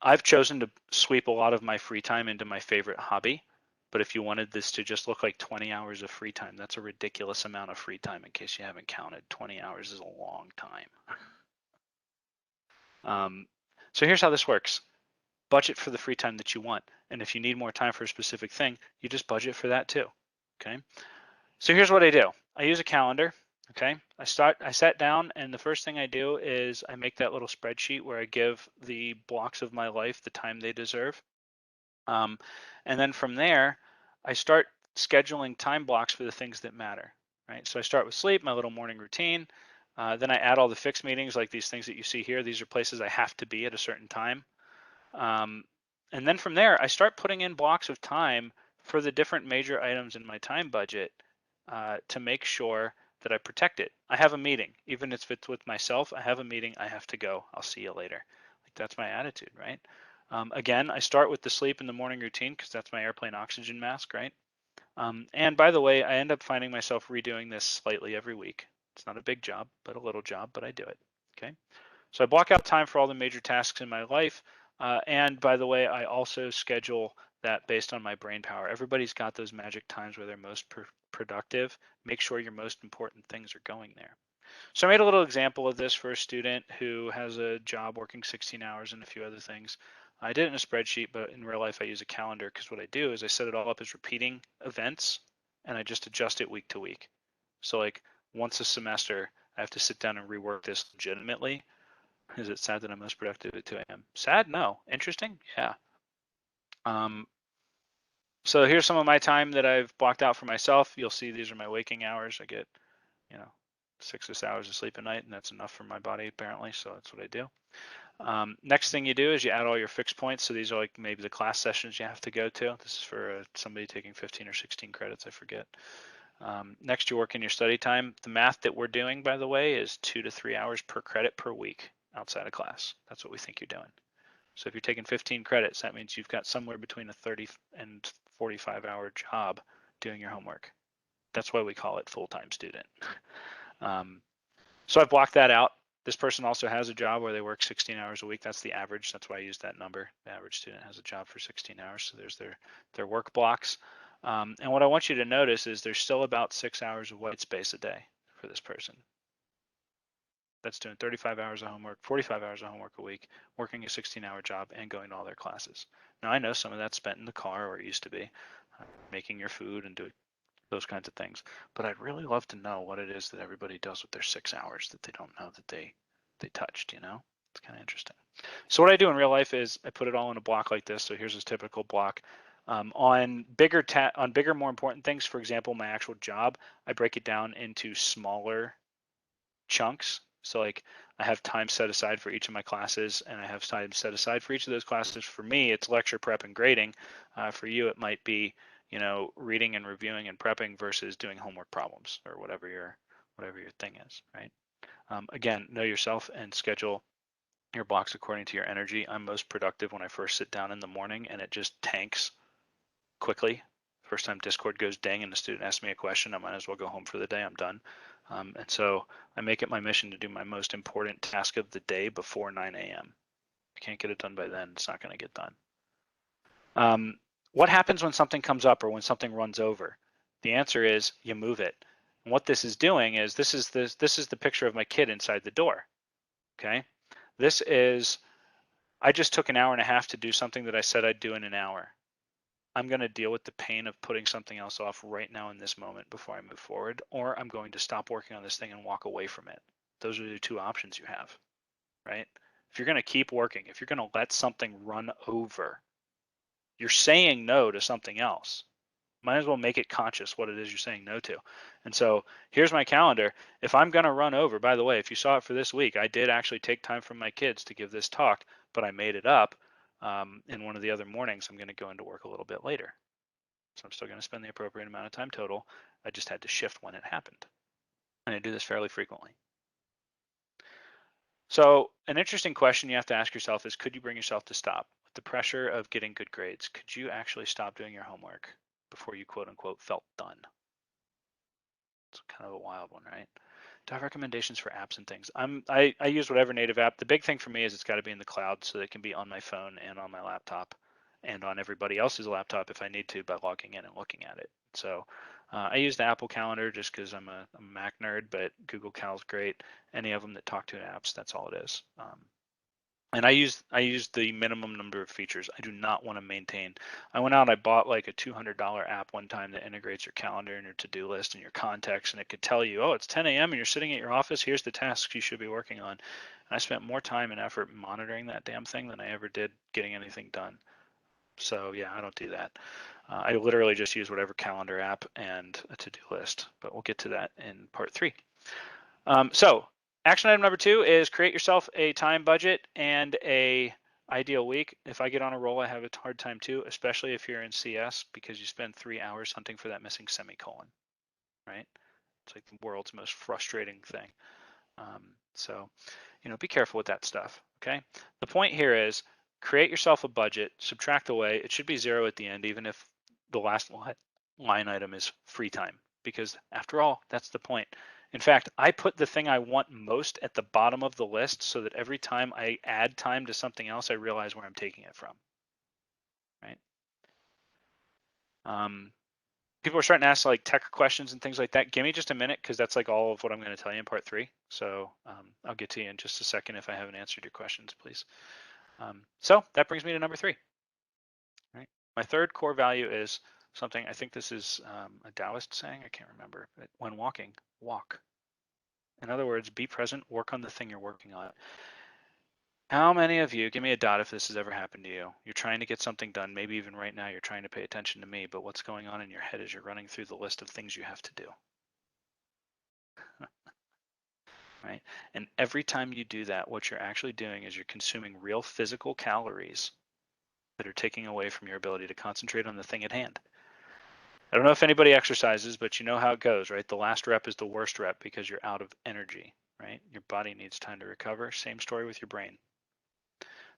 I've chosen to sweep a lot of my free time into my favorite hobby, but if you wanted this to just look like 20 hours of free time, that's a ridiculous amount of free time in case you haven't counted. 20 hours is a long time. So here's how this works. Budget for the free time that you want. And if you need more time for a specific thing, you just budget for that too, okay? So here's what I do. I use a calendar. Okay, I sat down, and the first thing I do is I make that little spreadsheet where I give the blocks of my life the time they deserve. And then from there, I start scheduling time blocks for the things that matter, right? So I start with sleep, my little morning routine. Then I add all the fixed meetings, like these things that you see here. These are places I have to be at a certain time. Um, and then from there, I start putting in blocks of time for the different major items in my time budget to make sure that I protect it. I have a meeting, even if it's with myself, I have a meeting, I have to go. I'll see you later. Like that's my attitude, right? Again, I start with the sleep in the morning routine because that's my airplane oxygen mask, right? And by the way, I end up finding myself redoing this slightly every week. It's not a big job, but a little job, but I do it. Okay. So I block out time for all the major tasks in my life. And by the way, I also schedule that based on my brain power. Everybody's got those magic times where they're most productive. Make sure your most important things are going there. So I made a little example of this for a student who has a job working 16 hours and a few other things. I did it in a spreadsheet, but in real life I use a calendar because what I do is I set it all up as repeating events and I just adjust it week to week. So like once a semester, I have to sit down and rework this legitimately. Is it sad that I'm most productive at 2 a.m.? Sad? No. Interesting? Yeah. So here's some of my time that I've blocked out for myself. You'll see these are my waking hours. I get, 6 hours of sleep a night, and that's enough for my body apparently. So that's what I do. Next thing you do is you add all your fixed points. So these are like maybe the class sessions you have to go to. This is for somebody taking 15 or 16 credits, I forget. Next, you work in your study time. The math that we're doing, by the way, is 2 to 3 hours per credit per week outside of class. That's what we think you're doing. So if you're taking 15 credits, that means you've got somewhere between a 30 and 45-hour job doing your homework. That's why we call it full-time student. So I've blocked that out. This person also has a job where they work 16 hours a week. That's the average. That's why I use that number. The average student has a job for 16 hours. So there's their work blocks. And what I want you to notice is there's still about 6 hours of white space a day for this person. That's doing 35 hours of homework, 45 hours of homework a week, working a 16-hour job, and going to all their classes. Now, I know some of that's spent in the car, or it used to be, making your food and doing those kinds of things. But I'd really love to know what it is that everybody does with their 6 hours that they don't know that they touched, It's kind of interesting. So what I do in real life is I put it all in a block like this. So here's a typical block. On bigger, more important things, for example, my actual job, I break it down into smaller chunks. So like I have time set aside for each of my classes, and I have time set aside for each of those classes. For me, it's lecture prep and grading. For you, it might be, reading and reviewing and prepping versus doing homework problems or whatever your thing is, right? Again, know yourself and schedule your blocks according to your energy. I'm most productive when I first sit down in the morning and it just tanks quickly. First time Discord goes ding and the student asks me a question, I might as well go home for the day. I'm done. And so I make it my mission to do my most important task of the day before 9 a.m. If you can't get it done by then, it's not going to get done. What happens when something comes up or when something runs over? The answer is you move it. And what this is doing is this is the picture of my kid inside the door. Okay, this is I just took an hour and a half to do something that I said I'd do in an hour. I'm going to deal with the pain of putting something else off right now in this moment before I move forward, or I'm going to stop working on this thing and walk away from it. Those are the two options you have, right? If you're going to keep working, if you're going to let something run over, you're saying no to something else. Might as well make it conscious what it is you're saying no to. And so here's my calendar. If I'm going to run over, by the way, if you saw it for this week, I did actually take time from my kids to give this talk, but I made it up. In one of the other mornings, I'm going to go into work a little bit later. So I'm still going to spend the appropriate amount of time total. I just had to shift when it happened. And I do this fairly frequently. So an interesting question you have to ask yourself is, could you bring yourself to stop? With the pressure of getting good grades, could you actually stop doing your homework before you quote unquote felt done? It's kind of a wild one, right? Do I have recommendations for apps and things? I use whatever native app. The big thing for me is it's got to be in the cloud so that it can be on my phone and on my laptop and on everybody else's laptop if I need to by logging in and looking at it. So I use the Apple Calendar just because I'm a Mac nerd, but Google Cal's great. Any of them that talk to apps, that's all it is. And I use the minimum number of features. I do not want to maintain. I went out, I bought like a $200 app one time that integrates your calendar and your to-do list and your contacts, and it could tell you, oh, it's 10 a.m. and you're sitting at your office. Here's the tasks you should be working on. And I spent more time and effort monitoring that damn thing than I ever did getting anything done. So yeah, I don't do that. I literally just use whatever calendar app and a to-do list, but we'll get to that in part 3. So action item number 2 is create yourself a time budget and a ideal week. If I get on a roll, I have a hard time too, especially if you're in CS, because you spend 3 hours hunting for that missing semicolon, right? It's like the world's most frustrating thing. So, be careful with that stuff, okay? The point here is create yourself a budget, subtract away. It should be 0 at the end, even if the last line item is free time, because after all, that's the point. In fact, I put the thing I want most at the bottom of the list so that every time I add time to something else, I realize where I'm taking it from, right? People are starting to ask like tech questions and things like that. Give me just a minute, because that's like all of what I'm going to tell you in part 3. So I'll get to you in just a second if I haven't answered your questions, please. So that brings me to number 3. Right. My third core value is something, I think this is a Taoist saying, I can't remember, but when walking, walk. In other words, be present, work on the thing you're working on. How many of you, give me a dot if this has ever happened to you, you're trying to get something done, maybe even right now you're trying to pay attention to me, but what's going on in your head is you're running through the list of things you have to do. Right? And every time you do that, what you're actually doing is you're consuming real physical calories that are taking away from your ability to concentrate on the thing at hand. I don't know if anybody exercises, but you know how it goes, right? The last rep is the worst rep because you're out of energy, right? Your body needs time to recover. Same story with your brain.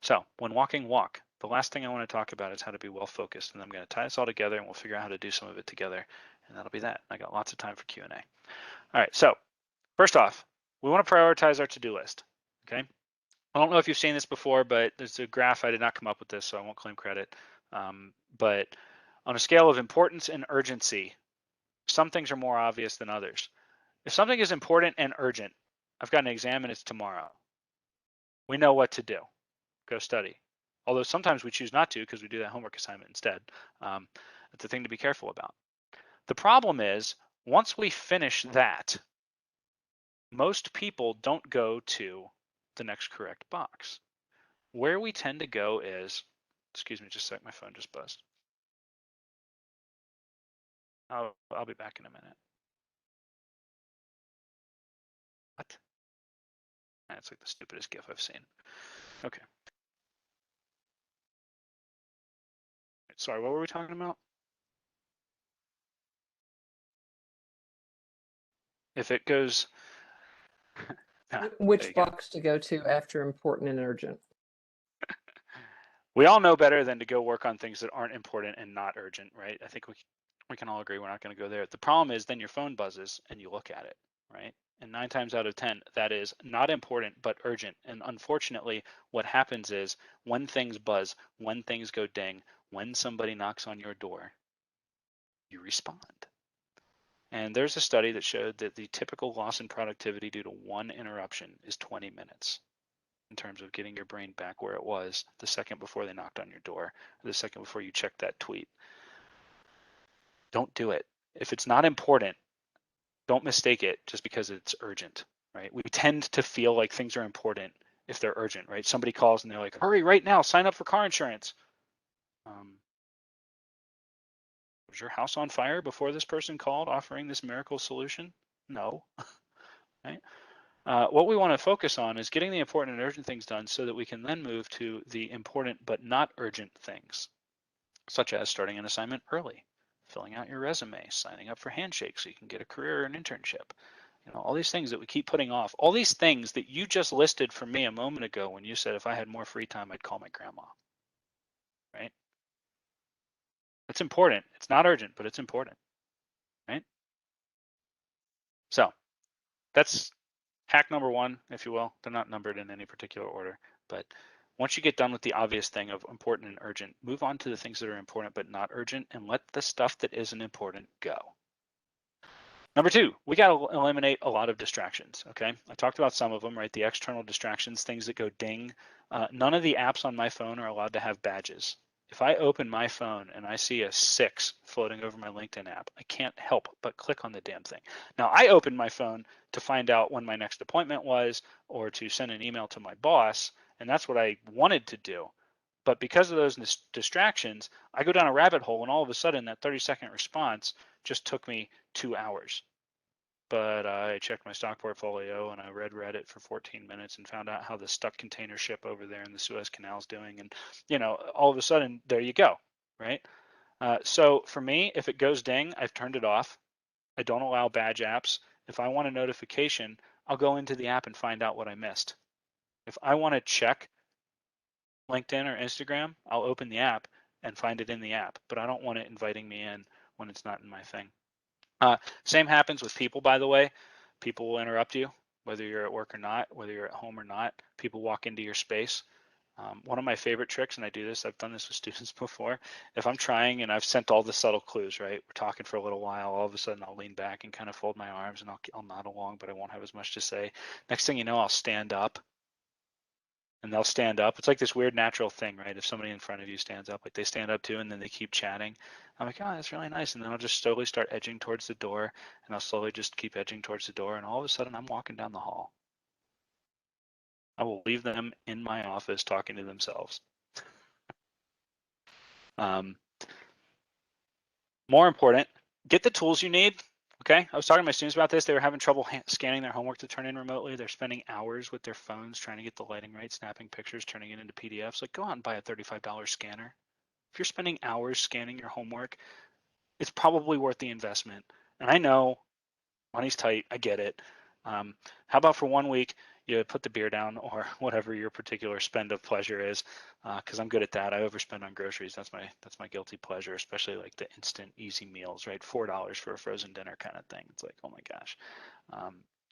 So when walking, walk. The last thing I want to talk about is how to be well focused, and I'm going to tie this all together and we'll figure out how to do some of it together, and that'll be that. I got lots of time for Q&A. All right, so first off, we want to prioritize our to-do list, okay? I don't know if you've seen this before, but there's a graph. I did not come up with this, so I won't claim credit. But on a scale of importance and urgency, some things are more obvious than others. If something is important and urgent, I've got an exam and it's tomorrow. We know what to do. Go study. Although sometimes we choose not to because we do that homework assignment instead. That's a thing to be careful about. The problem is, once we finish that, most people don't go to the next correct box. Where we tend to go is, excuse me, just a sec, my phone just buzzed. I'll be back in a minute. What? That's like the stupidest GIF I've seen. Okay. Sorry, what were we talking about? If it goes... Which box to go to after important and urgent? We all know better than to go work on things that aren't important and not urgent, right? I think we can all agree we're not going to go there. The problem is then your phone buzzes and you look at it, right? And 9 times out of 10, that is not important, but urgent. And unfortunately, what happens is when things buzz, when things go ding, when somebody knocks on your door, you respond. And there's a study that showed that the typical loss in productivity due to one interruption is 20 minutes in terms of getting your brain back where it was the second before they knocked on your door, or the second before you checked that tweet. Don't do it. If it's not important, don't mistake it just because it's urgent, right? We tend to feel like things are important if they're urgent, right? Somebody calls and they're like, hurry right now, sign up for car insurance. Was your house on fire before this person called offering this miracle solution? No, right? What we want to focus on is getting the important and urgent things done so that we can then move to the important but not urgent things, such as starting an assignment early, filling out your resume, signing up for Handshake so you can get a career or an internship. All these things that we keep putting off, all these things that you just listed for me a moment ago when you said if I had more free time, I'd call my grandma, right? It's important. It's not urgent, but it's important, right? So that's hack number 1, if you will. They're not numbered in any particular order, but once you get done with the obvious thing of important and urgent, move on to the things that are important but not urgent, and let the stuff that isn't important go. Number two, we got to eliminate a lot of distractions, okay? I talked about some of them, right? The external distractions, things that go ding. None of the apps on my phone are allowed to have badges. If I open my phone and I see a 6 floating over my LinkedIn app, I can't help but click on the damn thing. Now, I opened my phone to find out when my next appointment was or to send an email to my boss, and that's what I wanted to do. But because of those distractions, I go down a rabbit hole, and all of a sudden that 30-second response just took me 2 hours. But I checked my stock portfolio and I read Reddit for 14 minutes and found out how the stuck container ship over there in the Suez Canal is doing. And, all of a sudden, there you go, right? So for me, if it goes ding, I've turned it off. I don't allow badge apps. If I want a notification, I'll go into the app and find out what I missed. If I want to check LinkedIn or Instagram, I'll open the app and find it in the app, but I don't want it inviting me in when it's not in my thing. Same happens with people, by the way. People will interrupt you, whether you're at work or not, whether you're at home or not. People walk into your space. One of my favorite tricks, and I do this, I've done this with students before. If I'm trying and I've sent all the subtle clues, right? We're talking for a little while, all of a sudden I'll lean back and kind of fold my arms and I'll nod along, but I won't have as much to say. Next thing you know, I'll stand up and they'll stand up. It's like this weird natural thing, right? If somebody in front of you stands up, like they stand up too, and then they keep chatting. I'm like, oh, that's really nice. And then I'll just slowly start edging towards the door, and I'll slowly just keep edging towards the door, and all of a sudden I'm walking down the hall. I will leave them in my office talking to themselves. More important, get the tools you need. Okay, I was talking to my students about this. They were having trouble scanning their homework to turn in remotely. They're spending hours with their phones trying to get the lighting right, snapping pictures, turning it into PDFs. Like, go out and buy a $35 scanner. If you're spending hours scanning your homework, it's probably worth the investment. And I know money's tight. I get it. How about for 1 week, you put the beer down or whatever your particular spend of pleasure is, because I'm good at that. I overspend on groceries. That's my guilty pleasure, especially like the instant easy meals, right? $4 for a frozen dinner kind of thing. It's like, oh my gosh,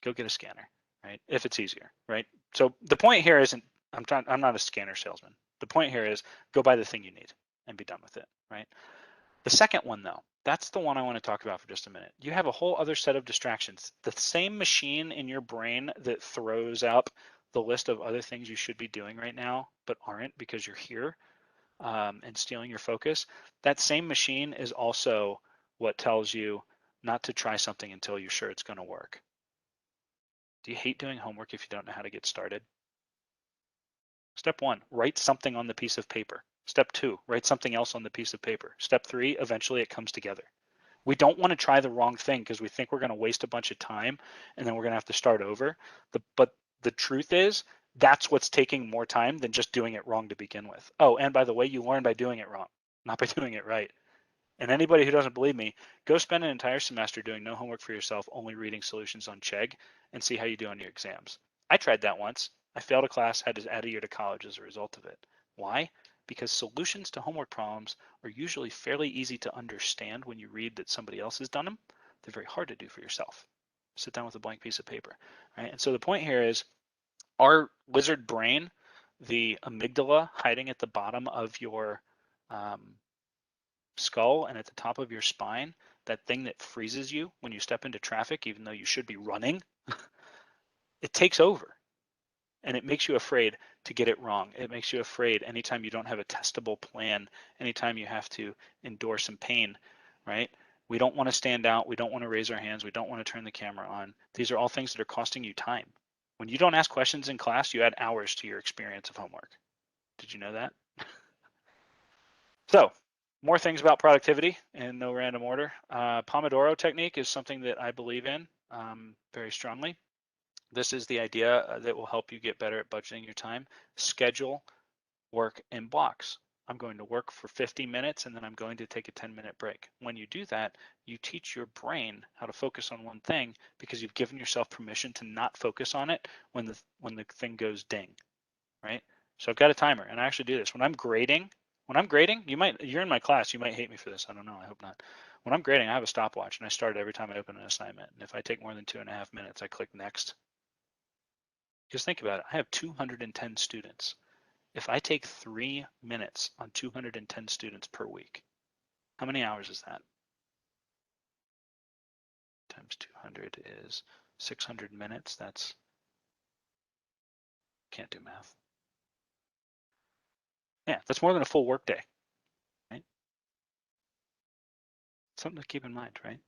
go get a scanner, right? If it's easier, right? So the point here isn't, I'm not a scanner salesman. The point here is go buy the thing you need and be done with it, right? The second one, though, that's the one I want to talk about for just a minute. You have a whole other set of distractions. The same machine in your brain that throws up the list of other things you should be doing right now, but aren't because you're here and stealing your focus. That same machine is also what tells you not to try something until you're sure it's going to work. Do you hate doing homework if you don't know how to get started? Step 1, write something on the piece of paper. Step 2, write something else on the piece of paper. Step 3, eventually it comes together. We don't want to try the wrong thing because we think we're going to waste a bunch of time and then we're going to have to start over. But the truth is, that's what's taking more time than just doing it wrong to begin with. Oh, and by the way, you learn by doing it wrong, not by doing it right. And anybody who doesn't believe me, go spend an entire semester doing no homework for yourself, only reading solutions on Chegg, and see how you do on your exams. I tried that once. I failed a class, had to add a year to college as a result of it. Why? Because solutions to homework problems are usually fairly easy to understand when you read that somebody else has done them. They're very hard to do for yourself. Sit down with a blank piece of paper, right? And so the point here is our lizard brain, the amygdala hiding at the bottom of your skull and at the top of your spine, that thing that freezes you when you step into traffic, even though you should be running, it takes over. And it makes you afraid to get it wrong. It makes you afraid anytime you don't have a testable plan, anytime you have to endure some pain, right? We don't want to stand out. We don't want to raise our hands. We don't want to turn the camera on. These are all things that are costing you time. When you don't ask questions in class, you add hours to your experience of homework. Did you know that? So, more things about productivity in no random order. Pomodoro technique is something that I believe in very strongly. This is the idea that will help you get better at budgeting your time. Schedule work in blocks. I'm going to work for 50 minutes and then I'm going to take a 10-minute break. When you do that, you teach your brain how to focus on one thing because you've given yourself permission to not focus on it when the thing goes ding, right? So I've got a timer and I actually do this. When I'm grading, you're in my class, you might hate me for this. I don't know, I hope not. When I'm grading, I have a stopwatch and I start it every time I open an assignment. And if I take more than 2.5 minutes, I click next. Just think about it. I have 210 students. If I take 3 minutes on 210 students per week, how many hours is that? times 200 is 600 minutes. That's, can't do math. Yeah, that's more than a full workday, right? Something to keep in mind, right?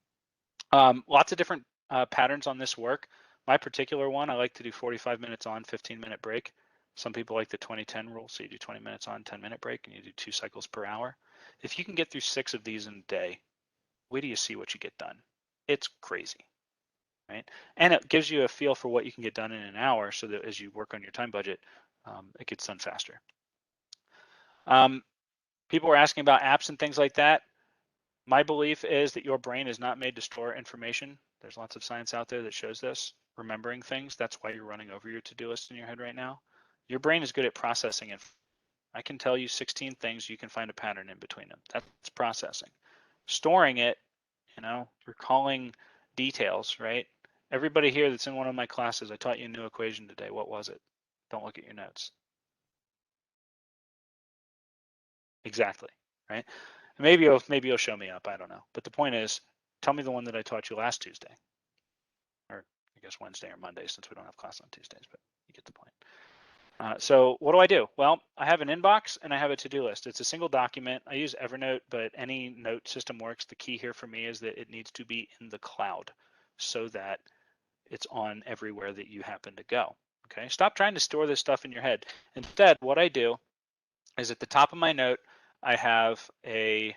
Lots of different patterns on this work. My particular one, I like to do 45 minutes on, 15-minute break. Some people like the 20-10 rule, so you do 20 minutes on, 10-minute break, and you do 2 cycles per hour. If you can get through 6 of these in a day, wait till you see what you get done. It's crazy, right? And it gives you a feel for what you can get done in an hour, so that as you work on your time budget, it gets done faster. People were asking about apps and things like that. My belief is that your brain is not made to store information. There's lots of science out there that shows this. Remembering things, that's why you're running over your to-do list in your head right now. Your brain is good at processing it. I can tell you 16 things, you can find a pattern in between them. That's processing. Storing it, you know, recalling details, right? Everybody here that's in one of my classes, I taught you a new equation today. What was it? Don't look at your notes. Exactly, right? Maybe you'll show me up, I don't know. But the point is, tell me the one that I taught you last Tuesday. Or I guess Wednesday or Monday, since we don't have class on Tuesdays, but you get the point. So what do I do? Well, I have an inbox and I have a to-do list. It's a single document. I use Evernote, but any note system works. The key here for me is that it needs to be in the cloud so that it's on everywhere that you happen to go. Okay, stop trying to store this stuff in your head. Instead, what I do is at the top of my note, I have a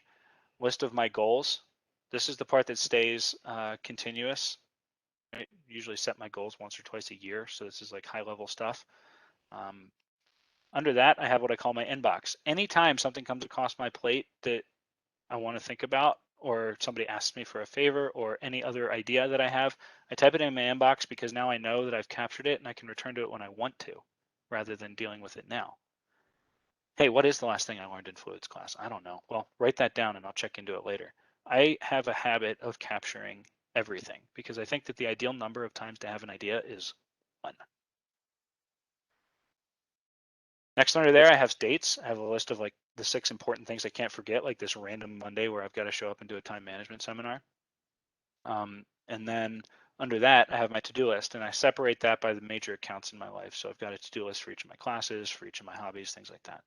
list of my goals. This is the part that stays continuous. I usually set my goals once or twice a year, so this is like high-level stuff. Under that, I have what I call my inbox. Anytime something comes across my plate that I want to think about, or somebody asks me for a favor, or any other idea that I have, I type it in my inbox because now I know that I've captured it and I can return to it when I want to, rather than dealing with it now. Hey, what is the last thing I learned in fluids class? I don't know. Well, write that down and I'll check into it later. I have a habit of capturing everything because I think that the ideal number of times to have an idea is 1. Next under there, I have dates. I have a list of like the 6 important things I can't forget, like this random Monday where I've got to show up and do a time management seminar. And then under that, I have my to-do list, and I separate that by the major accounts in my life. So I've got a to-do list for each of my classes, for each of my hobbies, things like that.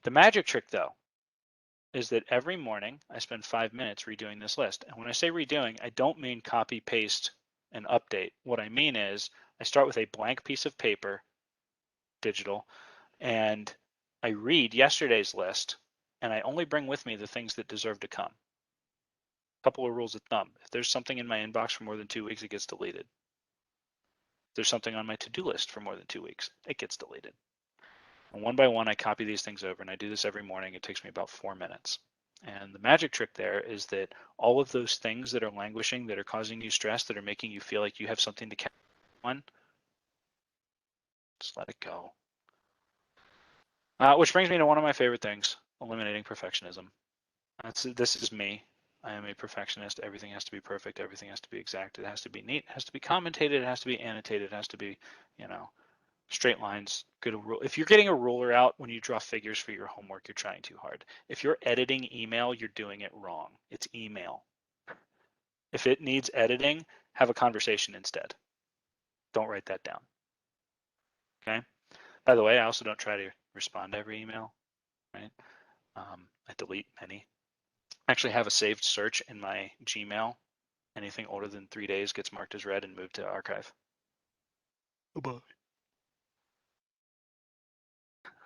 The magic trick, though, is that every morning I spend 5 minutes redoing this list. And when I say redoing, I don't mean copy, paste, and update. What I mean is I start with a blank piece of paper, digital, and I read yesterday's list, and I only bring with me the things that deserve to come. Couple of rules of thumb. If there's something in my inbox for more than 2 weeks, it gets deleted. If there's something on my to-do list for more than 2 weeks, it gets deleted. And one by one, I copy these things over, and I do this every morning. It takes me about 4 minutes. And the magic trick there is that all of those things that are languishing, that are causing you stress, that are making you feel like you have something to catch on, just let it go. Which brings me to one of my favorite things, eliminating perfectionism. This is me. I am a perfectionist. Everything has to be perfect. Everything has to be exact. It has to be neat. It has to be commentated. It has to be annotated. It has to be, you know, straight lines. Good rule. If you're getting a ruler out when you draw figures for your homework, you're trying too hard. If you're editing email, you're doing it wrong. It's email. If it needs editing, have a conversation instead. Don't write that down. Okay. By the way, I also don't try to respond to every email, right? I delete many. I actually have a saved search in my Gmail. Anything older than 3 days gets marked as read and moved to archive. Oh boy.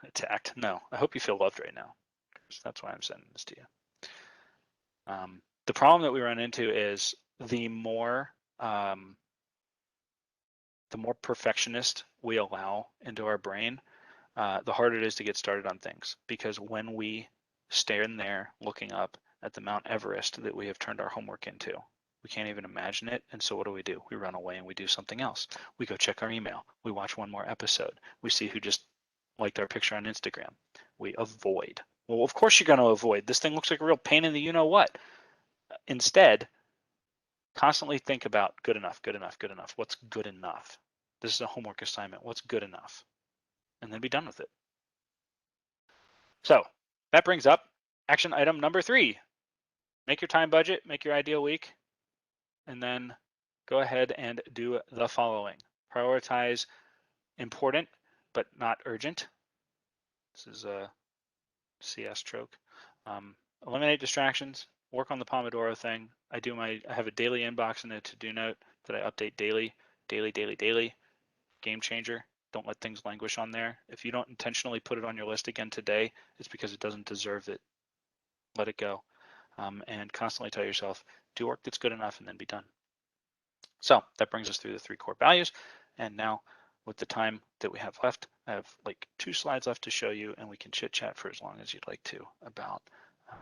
Attacked. No, I hope you feel loved right now. That's why I'm sending this to you. The problem that we run into is the more perfectionist we allow into our brain, the harder it is to get started on things. Because when we stand there looking up at the Mount Everest that we have turned our homework into, we can't even imagine it. And so what do? We run away and we do something else. We go check our email. We watch one more episode. We see who just liked our picture on Instagram. We avoid. Well, of course you're going to avoid. This thing looks like a real pain in the you-know-what. Instead, constantly think about good enough, good enough, good enough. What's good enough? This is a homework assignment. What's good enough? And then be done with it. So that brings up action item number 3. Make your time budget, make your ideal week, and then go ahead and do the following. Prioritize important but not urgent. This is a CS trope. Eliminate distractions, work on the Pomodoro thing. I have a daily inbox and a to-do note that I update daily. Game changer. Don't let things languish on there. If you don't intentionally put it on your list again today, it's because it doesn't deserve it. Let it go. And constantly tell yourself, do work that's good enough and then be done. So that brings us through the 3 core values. And now with the time that we have left, I have like 2 slides left to show you, and we can chit chat for as long as you'd like to about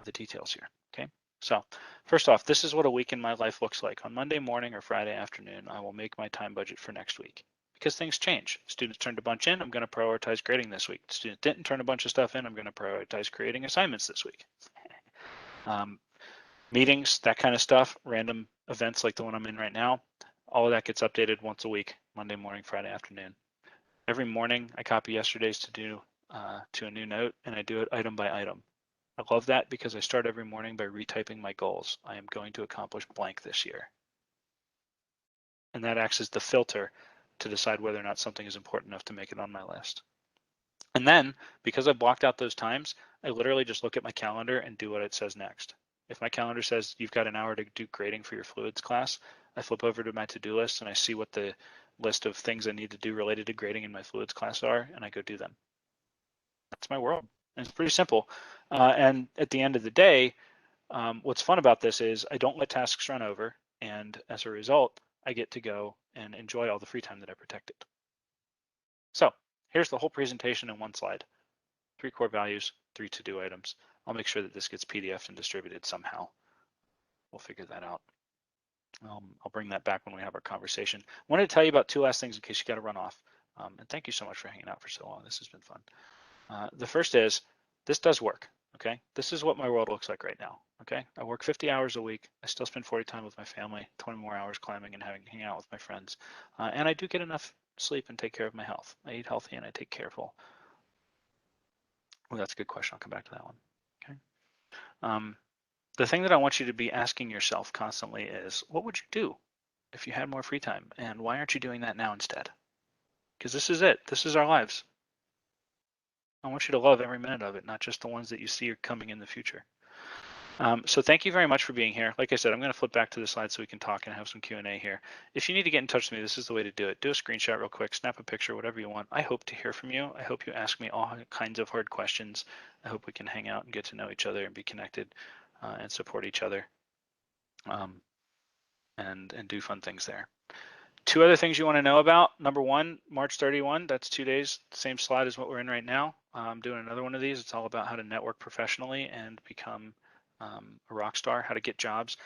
the details here. Okay. So first off, this is what a week in my life looks like. On Monday morning or Friday afternoon, I will make my time budget for next week because things change. Students turned a bunch in, I'm going to prioritize grading this week. Students didn't turn a bunch of stuff in, I'm going to prioritize creating assignments this week. Meetings, that kind of stuff, random events like the one I'm in right now, all of that gets updated once a week, Monday morning, Friday afternoon. Every morning, I copy yesterday's to-do to a new note, and I do it item by item. I love that because I start every morning by retyping my goals. I am going to accomplish blank this year. And that acts as the filter to decide whether or not something is important enough to make it on my list. And then, because I've blocked out those times, I literally just look at my calendar and do what it says next. If my calendar says you've got an hour to do grading for your fluids class, I flip over to my to-do list and I see what the list of things I need to do related to grading in my fluids class are, and I go do them. That's my world. And it's pretty simple. And at the end of the day, what's fun about this is I don't let tasks run over, and as a result, I get to go and enjoy all the free time that I protected. So here's the whole presentation in one slide. 3 core values, 3 to-do items. I'll make sure that this gets PDF'd and distributed somehow. We'll figure that out. I'll bring that back when we have our conversation. I wanted to tell you about 2 last things in case you got to run off. And thank you so much for hanging out for so long. This has been fun. The first is, this does work, okay? This is what my world looks like right now, okay? I work 50 hours a week. I still spend 40 time with my family, 20 more hours climbing and hanging out with my friends. And I do get enough sleep and take care of my health. I eat healthy and I take careful. Well, that's a good question. I'll come back to that one, okay? The thing that I want you to be asking yourself constantly is, what would you do if you had more free time? And why aren't you doing that now instead? Because this is it. This is our lives. I want you to love every minute of it, not just the ones that you see are coming in the future. So thank you very much for being here. Like I said, I'm going to flip back to the slide so we can talk and have some Q&A here. If you need to get in touch with me, this is the way to do it. Do a screenshot real quick, snap a picture, whatever you want. I hope to hear from you. I hope you ask me all kinds of hard questions. I hope we can hang out and get to know each other and be connected and support each other and do fun things there. 2 other things you want to know about. Number 1, March 31, that's 2 days, same slide as what we're in right now. I'm doing another one of these. It's all about how to network professionally and become a rock star, how to get jobs.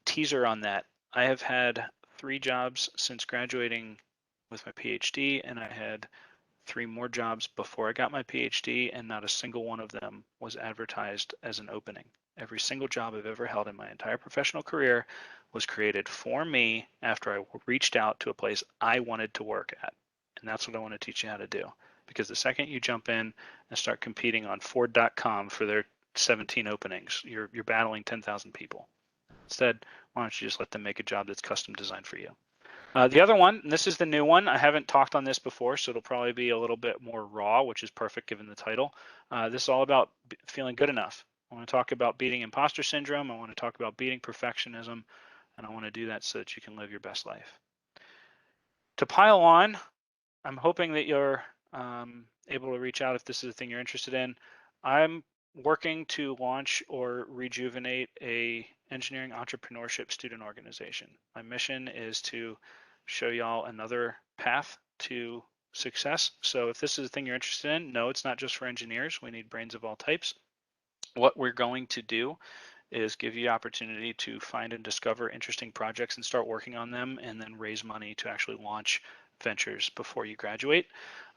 Teaser on that. I have had 3 jobs since graduating with my PhD, and I had 3 more jobs before I got my PhD, and not a single one of them was advertised as an opening. Every single job I've ever held in my entire professional career was created for me after I reached out to a place I wanted to work at. And that's what I want to teach you how to do. Because the second you jump in and start competing on Ford.com for their 17 openings, you're battling 10,000 people. Instead, why don't you just let them make a job that's custom designed for you? The other one, and this is the new one, I haven't talked on this before, so it'll probably be a little bit more raw, which is perfect given the title. This is all about feeling good enough. I want to talk about beating imposter syndrome. I want to talk about beating perfectionism, and I want to do that so that you can live your best life. To pile on, I'm hoping that you're able to reach out if this is a thing you're interested in. I'm working to launch or rejuvenate a engineering entrepreneurship student organization. My mission is to show y'all another path to success. So if this is a thing you're interested in, no, it's not just for engineers. We need brains of all types. What we're going to do is give you opportunity to find and discover interesting projects and start working on them, and then raise money to actually launch ventures before you graduate.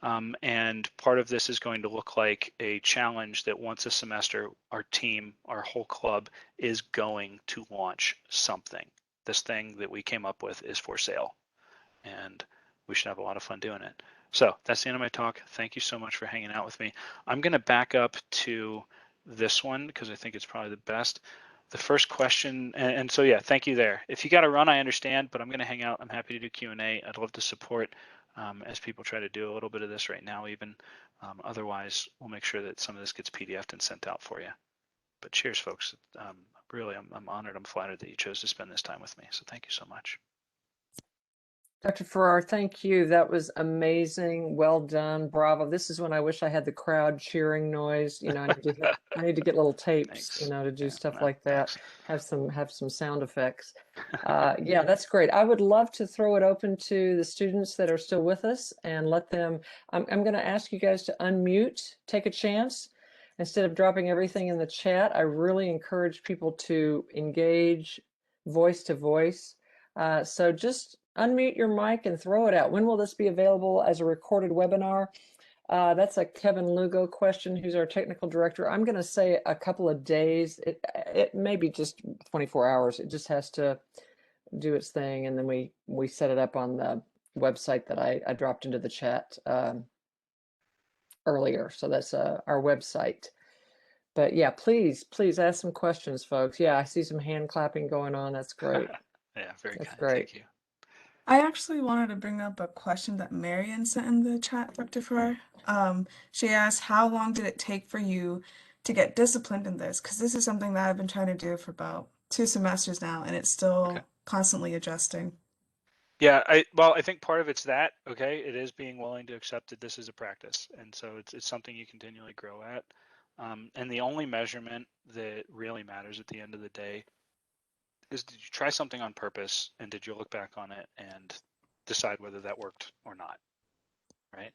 And part of this is going to look like a challenge that once a semester, our team, our whole club is going to launch something. This thing that we came up with is for sale, and we should have a lot of fun doing it. So that's the end of my talk. Thank you so much for hanging out with me. I'm going to back up to this one because I think it's probably the best. first question, and so yeah, thank you there. If you got to run, I understand, but I'm going to hang out. I'm happy to do Q&A. I'd love to support as people try to do a little bit of this right now even. Otherwise, we'll make sure that some of this gets PDF'd and sent out for you. But cheers, folks. Really, I'm honored. I'm flattered that you chose to spend this time with me. So thank you so much. Dr. Ferrar, thank you. That was amazing. Well done. Bravo. This is when I wish I had the crowd cheering noise. You know, I need to get little tapes, Thanks. you know, to do stuff No, like that. thanks. Have some sound effects. Yeah, that's great. I would love to throw it open to the students that are still with us and let them, I'm going to ask you guys to unmute, take a chance. Instead of dropping everything in the chat, I really encourage people to engage voice to voice. So just unmute your mic and throw it out. When will this be available as a recorded webinar? That's a Kevin Lugo question, who's our technical director. I'm going to say a couple of days. It may be just 24 hours. It just has to do its thing, and then we set it up on the website that I dropped into the chat earlier. So that's our website. But yeah, please ask some questions, folks. Yeah, I see some hand clapping going on. That's great. Yeah, very That's kind. great. Thank you. I actually wanted to bring up a question that Marion sent in the chat, Dr. Farrar. She asked, how long did it take for you to get disciplined in this? Because this is something that I've been trying to do for about 2 semesters now, and it's still constantly adjusting. Yeah, I think part of it's that, okay, it is being willing to accept that this is a practice. And so it's something you continually grow at. And the only measurement that really matters at the end of the day is, did you try something on purpose, and did you look back on it and decide whether that worked or not, right?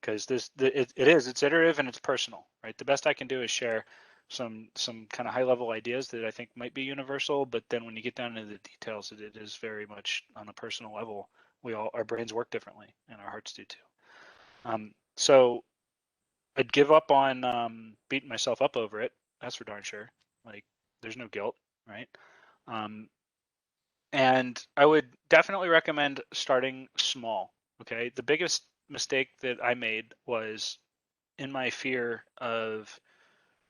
Because it's iterative and it's personal, right? The best I can do is share some kind of high level ideas that I think might be universal, but then when you get down into the details, it is very much on a personal level. Our brains work differently, and our hearts do too. So I'd give up on beating myself up over it. That's for darn sure. Like, there's no guilt, right? And I would definitely recommend starting small. Okay, the biggest mistake that I made was, in my fear of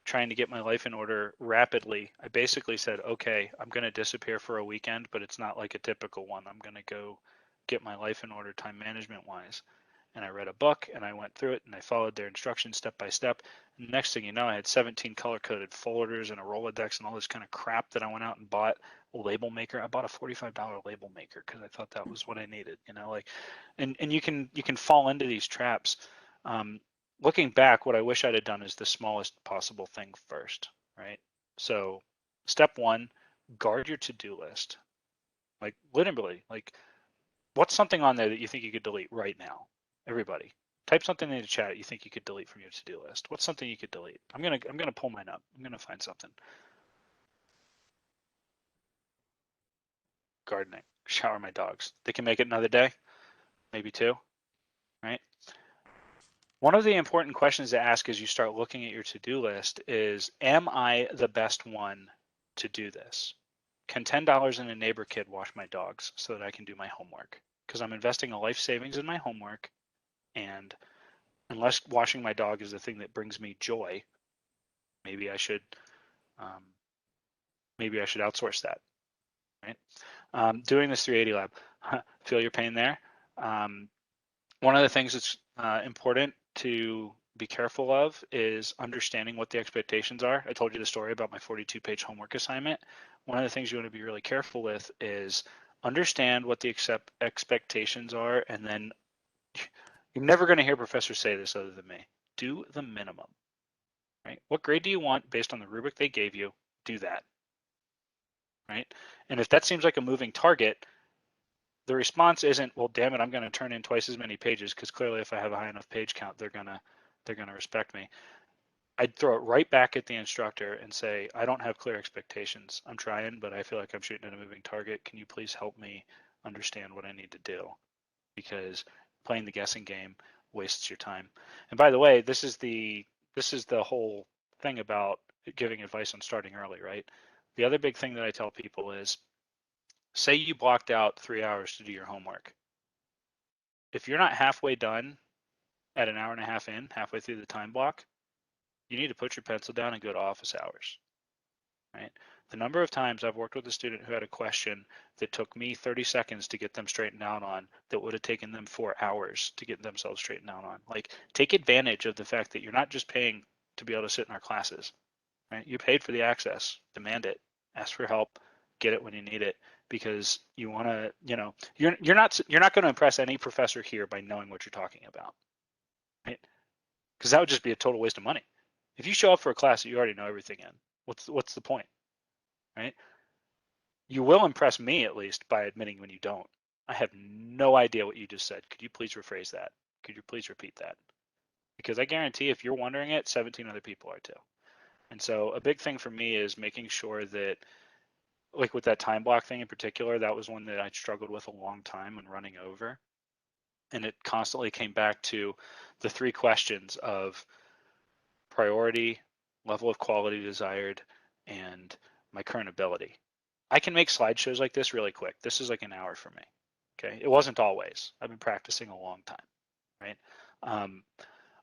trying to get my life in order rapidly, I basically said, okay, I'm going to disappear for a weekend, but it's not like a typical one. I'm going to go get my life in order time management wise. And I read a book and I went through it and I followed their instructions step by step. And the next thing you know, I had 17 color coded folders and a Rolodex and all this kind of crap that I went out and bought a label maker. I bought a $45 label maker because I thought that was what I needed, you know, like, and you can fall into these traps. Looking back, what I wish I'd have done is the smallest possible thing first, right? So step one, guard your to-do list. Like, literally, like, what's something on there that you think you could delete right now? Everybody, type something in the chat you think you could delete from your to-do list. What's something you could delete? I'm gonna pull mine up. I'm gonna find something. Gardening, shower my dogs. They can make it another day, maybe two, right? One of the important questions to ask as you start looking at your to-do list is, am I the best one to do this? Can $10 in a neighbor kit wash my dogs so that I can do my homework? Because I'm investing a life savings in my homework, and unless washing my dog is the thing that brings me joy, maybe I should outsource that, right? Doing this 380 lab, feel your pain there. One of the things that's important to be careful of is understanding what the expectations are. I told you the story about my 42-page homework assignment. One of the things you want to be really careful with is understand what the expectations are, and then you're never going to hear professors say this other than me. Do the minimum, right? What grade do you want based on the rubric they gave you? Do that, right? And if that seems like a moving target, the response isn't, well, damn it, I'm going to turn in twice as many pages, because clearly if I have a high enough page count, they're gonna respect me. I'd throw it right back at the instructor and say, I don't have clear expectations. I'm trying, but I feel like I'm shooting at a moving target. Can you please help me understand what I need to do? Because playing the guessing game wastes your time. And by the way, this is the whole thing about giving advice on starting early, right? The other big thing that I tell people is, say you blocked out 3 hours to do your homework. If you're not halfway done at an hour and a half in, halfway through the time block, you need to put your pencil down and go to office hours, right? The number of times I've worked with a student who had a question that took me 30 seconds to get them straightened out on that would have taken them 4 hours to get themselves straightened out on. Like, take advantage of the fact that you're not just paying to be able to sit in our classes, right? You paid for the access, demand it, ask for help, get it when you need it, because you want to, you're not going to impress any professor here by knowing what you're talking about, right? Because that would just be a total waste of money. If you show up for a class that you already know everything in, what's the point, right? You will impress me at least by admitting when you don't. I have no idea what you just said. Could you please rephrase that? Could you please repeat that? Because I guarantee if you're wondering it, 17 other people are too. And so a big thing for me is making sure that, like with that time block thing in particular, that was one that I struggled with a long time when running over. And it constantly came back to the 3 questions of priority, level of quality desired, and my current ability. I can make slideshows like this really quick. This is like an hour for me. Okay, it wasn't always. I've been practicing a long time, right?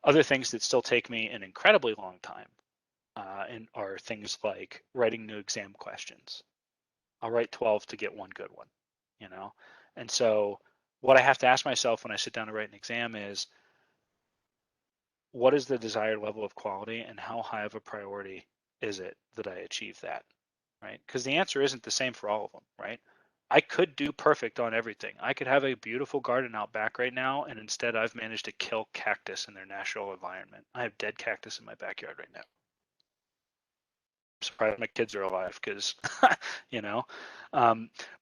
Other things that still take me an incredibly long time and are things like writing new exam questions. I'll write 12 to get one good one, you know? And so what I have to ask myself when I sit down to write an exam is, what is the desired level of quality and how high of a priority is it that I achieve that, right? Because the answer isn't the same for all of them, right? I could do perfect on everything. I could have a beautiful garden out back right now, and instead I've managed to kill cactus in their natural environment. I have dead cactus in my backyard right now. I'm surprised my kids are alive because, you know,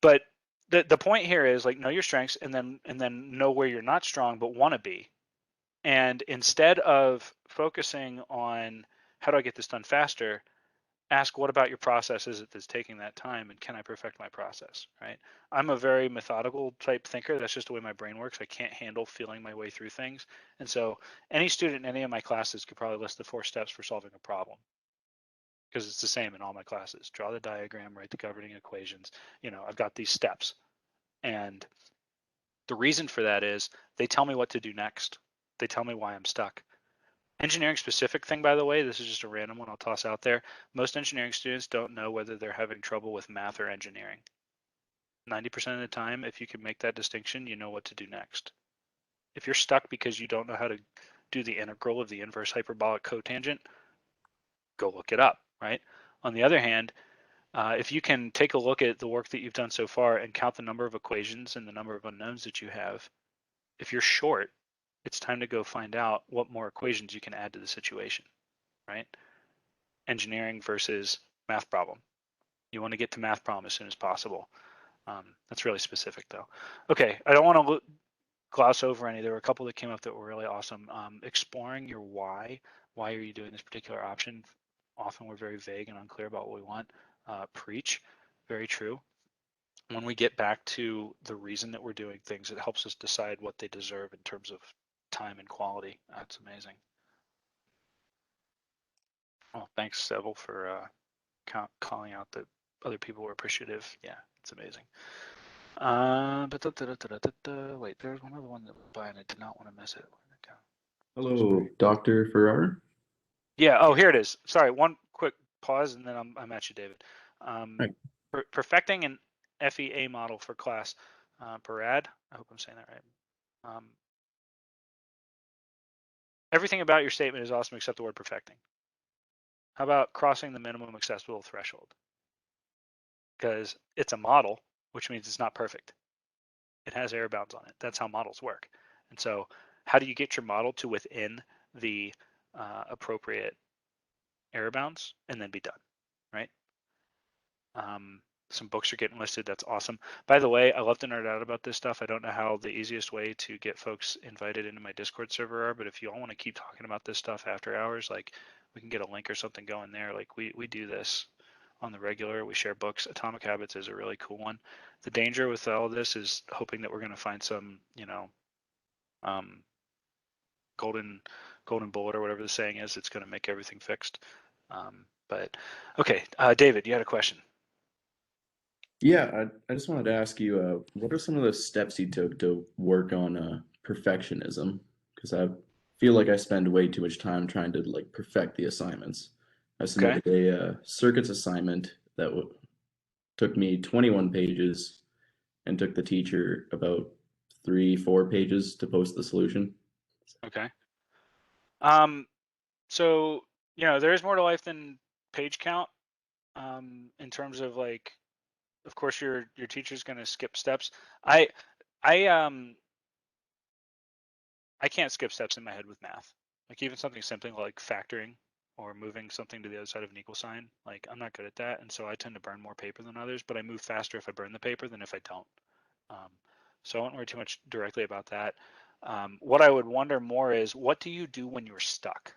but the point here is like know your strengths and then know where you're not strong but want to be. And instead of focusing on how do I get this done faster, ask what about your process is it that's taking that time and can I perfect my process, right? I'm a very methodical type thinker. That's just the way my brain works. I can't handle feeling my way through things. And so any student in any of my classes could probably list the 4 steps for solving a problem because it's the same in all my classes. Draw the diagram, write the governing equations. I've got these steps. And the reason for that is they tell me what to do next. They tell me why I'm stuck. Engineering specific thing, by the way, this is just a random one I'll toss out there. Most engineering students don't know whether they're having trouble with math or engineering. 90% of the time, if you can make that distinction, you know what to do next. If you're stuck because you don't know how to do the integral of the inverse hyperbolic cotangent, go look it up, right? On the other hand, if you can take a look at the work that you've done so far and count the number of equations and the number of unknowns that you have, if you're short, it's time to go find out what more equations you can add to the situation, right? Engineering versus math problem. You want to get to math problem as soon as possible. That's really specific though. Okay, I don't want to gloss over any. There were a couple that came up that were really awesome. Exploring your why. Why are you doing this particular option? Often we're very vague and unclear about what we want. Preach, very true. When we get back to the reason that we're doing things, it helps us decide what they deserve in terms of time and quality. That's amazing. Well, thanks, Seville, for calling out that other people were appreciative. Yeah, it's amazing. Wait, there's one other one that went by and I did not want to miss it. Hello, Dr. Ferrar. Yeah, oh, here it is. Sorry, one quick pause and then I'm at you, David. Right. Perfecting an FEA model for class. Parad, I hope I'm saying that right. Everything about your statement is awesome except the word perfecting. How about crossing the minimum acceptable threshold? Because it's a model, which means it's not perfect. It has error bounds on it. That's how models work. And so how do you get your model to within the appropriate error bounds and then be done, right? Some books are getting listed. That's awesome. By the way, I love to nerd out about this stuff. I don't know how the easiest way to get folks invited into my Discord server are, but if you all want to keep talking about this stuff after hours, like we can get a link or something going there. Like we do this on the regular. We share books. Atomic Habits is a really cool one. The danger with all of this is hoping that we're going to find some, golden bullet or whatever the saying is. It's going to make everything fixed. But okay, David, you had a question. Yeah, I just wanted to ask you, what are some of the steps you took to work on perfectionism? Because I feel like I spend way too much time trying to like perfect the assignments. I submitted a circuits assignment that took me 21 pages and took the teacher about 3-4 pages to post the solution. Okay. So, you know, there is more to life than page count. In terms of like, of course, your teacher's going to skip steps. I can't skip steps in my head with math. Like even something simple like factoring or moving something to the other side of an equal sign. Like I'm not good at that, and so I tend to burn more paper than others. But I move faster if I burn the paper than if I don't. So I won't worry too much directly about that. What I would wonder more is, what do you do when you're stuck?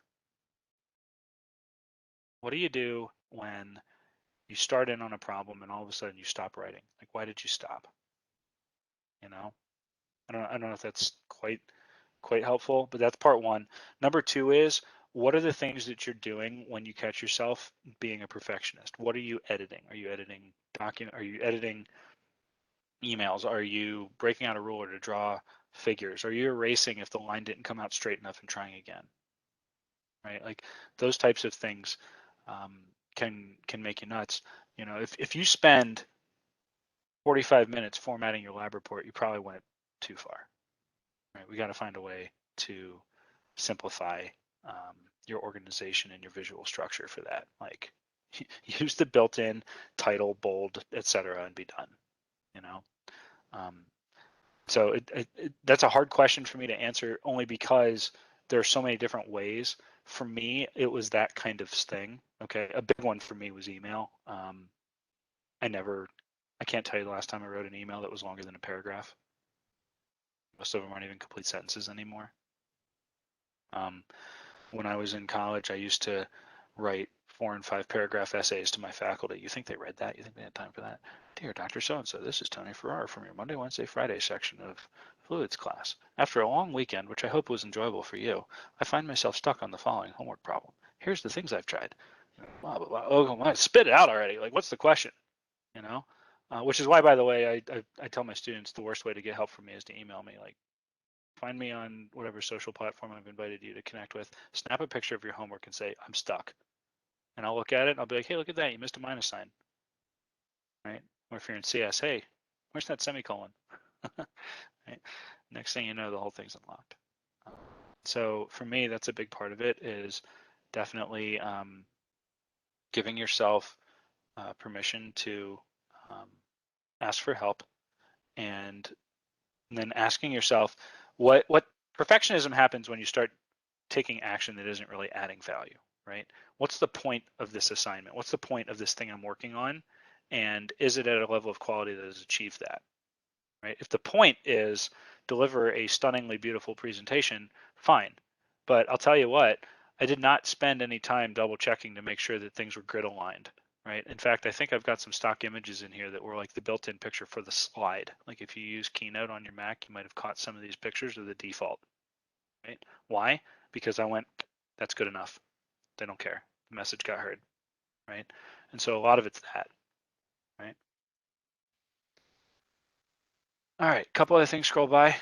What do you do when you start in on a problem and all of a sudden you stop writing? Like, why did you stop? You know, I don't know if that's quite helpful, but that's part one. Number two is, what are the things that you're doing when you catch yourself being a perfectionist? What are you editing? Are you editing document? Are you editing emails? Are you breaking out a ruler to draw figures? Are you erasing if the line didn't come out straight enough and trying again? Right, like those types of things can make you nuts. You know, if you spend 45 minutes formatting your lab report, you probably went too far. Right, we got to find a way to simplify your organization and your visual structure for that. Like use the built-in title, bold, etc., and be done. You know, so that's a hard question for me to answer, only because there are so many different ways. For me, it was that kind of thing. Okay, a big one for me was email. I can't tell you the last time I wrote an email that was longer than a paragraph. Most of them aren't even complete sentences anymore. When I was in college, I used to write 4 and 5 paragraph essays to my faculty. You think they read that? You think they had time for that? Dear Dr. So-and-so, this is Tony Ferrar from your Monday, Wednesday, Friday section of Fluids class. After a long weekend, which I hope was enjoyable for you, I find myself stuck on the following homework problem. Here's the things I've tried. Blah, blah, blah. Oh, my, spit it out already. Like, what's the question? You know? Which is why, by the way, I tell my students the worst way to get help from me is to email me. Like, find me on whatever social platform I've invited you to connect with. Snap a picture of your homework and say, I'm stuck. And I'll look at it and I'll be like, hey, look at that. You missed a minus sign. Right? Or if you're in CS, hey, where's that semicolon? Right? Next thing you know, the whole thing's unlocked. So for me, that's a big part of it, is definitely giving yourself permission to ask for help, and then asking yourself, what perfectionism happens when you start taking action that isn't really adding value, right? What's the point of this assignment? What's the point of this thing I'm working on? And is it at a level of quality that has achieved that, right? If the point is deliver a stunningly beautiful presentation, fine. But I'll tell you what, I did not spend any time double checking to make sure that things were grid aligned, right? In fact, I think I've got some stock images in here that were like the built-in picture for the slide. Like if you use Keynote on your Mac, you might have caught some of these pictures of the default, right? Why? Because I went, that's good enough. They don't care. The message got heard, right? And so a lot of it's that, right? All right, couple other things scroll by.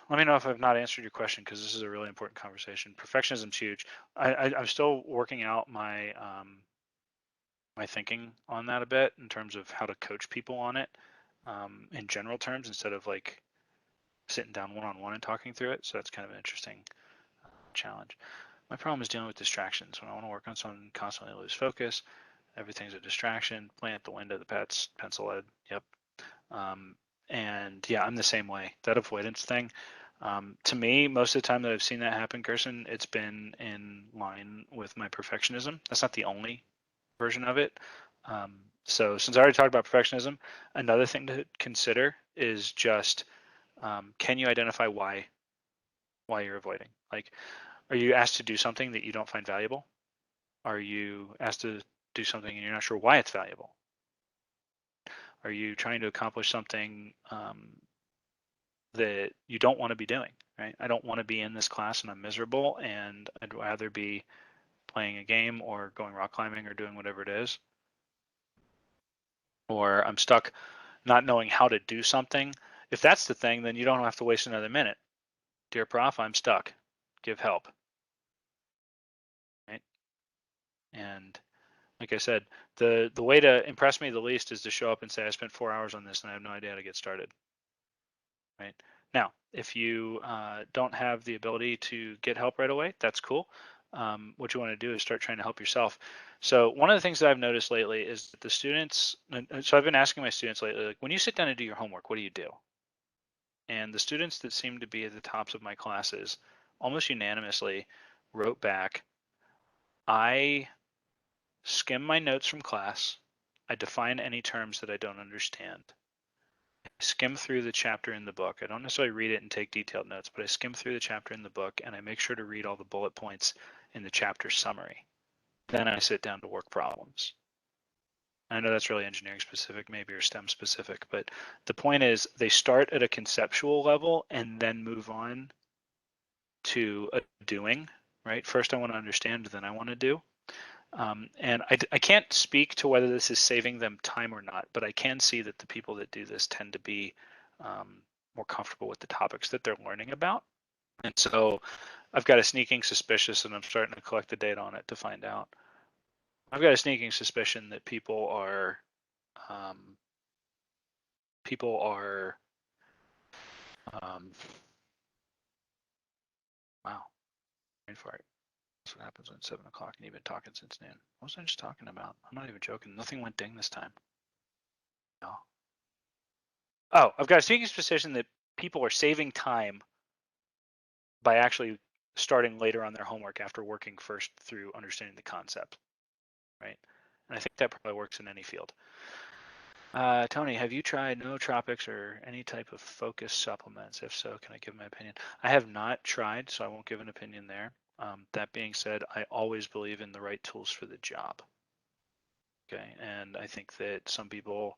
Let me know if I've not answered your question, because this is a really important conversation. Perfectionism's huge. I'm still working out my my thinking on that a bit in terms of how to coach people on it in general terms, instead of like sitting down one-on-one and talking through it. So that's kind of an interesting challenge. My problem is dealing with distractions. When I want to work on something, constantly lose focus. Everything's a distraction. Playing at the window, the pet's pencil lead. Yep. And yeah, I'm the same way. That avoidance thing. To me, most of the time that I've seen that happen, Kirsten, it's been in line with my perfectionism. That's not the only version of it. So since I already talked about perfectionism, another thing to consider is just, can you identify why you're avoiding? Like, are you asked to do something that you don't find valuable? Are you asked to do something and you're not sure why it's valuable? Are you trying to accomplish something that you don't want to be doing, right? I don't want to be in this class and I'm miserable, and I'd rather be playing a game or going rock climbing or doing whatever it is. Or I'm stuck not knowing how to do something. If that's the thing, then you don't have to waste another minute. Dear Prof, I'm stuck. Give help. Right? And Like I said, the way to impress me the least is to show up and say, I spent 4 hours on this and I have no idea how to get started. Right? Now, if you don't have the ability to get help right away, that's cool. What you want to do is start trying to help yourself. So one of the things that I've noticed lately is that the students, so I've been asking my students lately, like, when you sit down to do your homework, what do you do? And the students that seem to be at the tops of my classes almost unanimously wrote back, I skim my notes from class, I define any terms that I don't understand, skim through the chapter in the book. I don't necessarily read it and take detailed notes, but I skim through the chapter in the book and I make sure to read all the bullet points in the chapter summary. Then I sit down to work problems. I know that's really engineering specific, maybe, or STEM specific, but the point is they start at a conceptual level and then move on to a doing, right? First I want to understand, then I want to do. And I can't speak to whether this is saving them time or not, but I can see that the people that do this tend to be more comfortable with the topics that they're learning about. And so I've got a sneaking suspicion, and I'm starting to collect the data on it to find out. I've got a sneaking suspicion that people are wow, brain fart. That's what happens when 7 o'clock and you've been talking since noon. What was I just talking about? I'm not even joking. Nothing went ding this time. No. Oh, I've got a sneaking suspicion that people are saving time by actually starting later on their homework after working first through understanding the concept, right? And I think that probably works in any field. Tony, have you tried nootropics or any type of focus supplements? If so, can I give my opinion? I have not tried, so I won't give an opinion there. That being said, I always believe in the right tools for the job. Okay, and I think that some people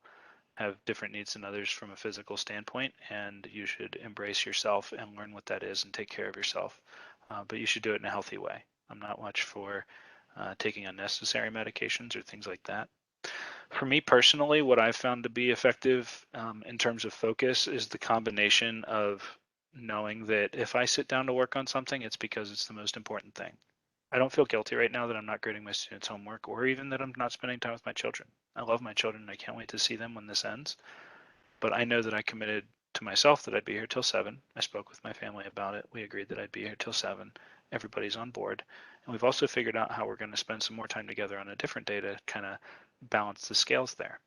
have different needs than others from a physical standpoint, and you should embrace yourself and learn what that is and take care of yourself. But you should do it in a healthy way. I'm not much for taking unnecessary medications or things like that. For me personally, what I've found to be effective in terms of focus is the combination of knowing that if I sit down to work on something, it's because it's the most important thing. I don't feel guilty right now that I'm not grading my students' homework or even that I'm not spending time with my children. I love my children and I can't wait to see them when this ends. But I know that I committed to myself that I'd be here till 7. I spoke with my family about it. We agreed that I'd be here till 7. Everybody's on board. And we've also figured out how we're going to spend some more time together on a different day to kind of balance the scales there.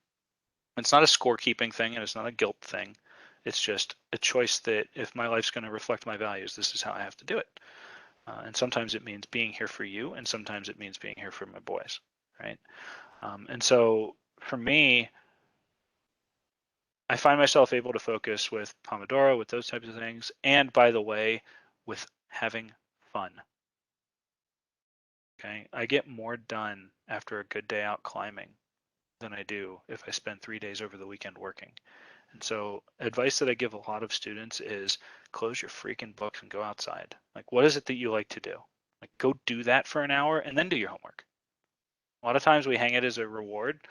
It's not a scorekeeping thing and it's not a guilt thing. It's just a choice that if my life's going to reflect my values, this is how I have to do it. And sometimes it means being here for you, and sometimes it means being here for my boys, right? And so for me, I find myself able to focus with Pomodoro, with those types of things, and by the way, with having fun. Okay, I get more done after a good day out climbing than I do if I spend 3 days over the weekend working. And so advice that I give a lot of students is close your freaking books and go outside. Like, what is it that you like to do? Like, go do that for an hour and then do your homework. A lot of times we hang it as a reward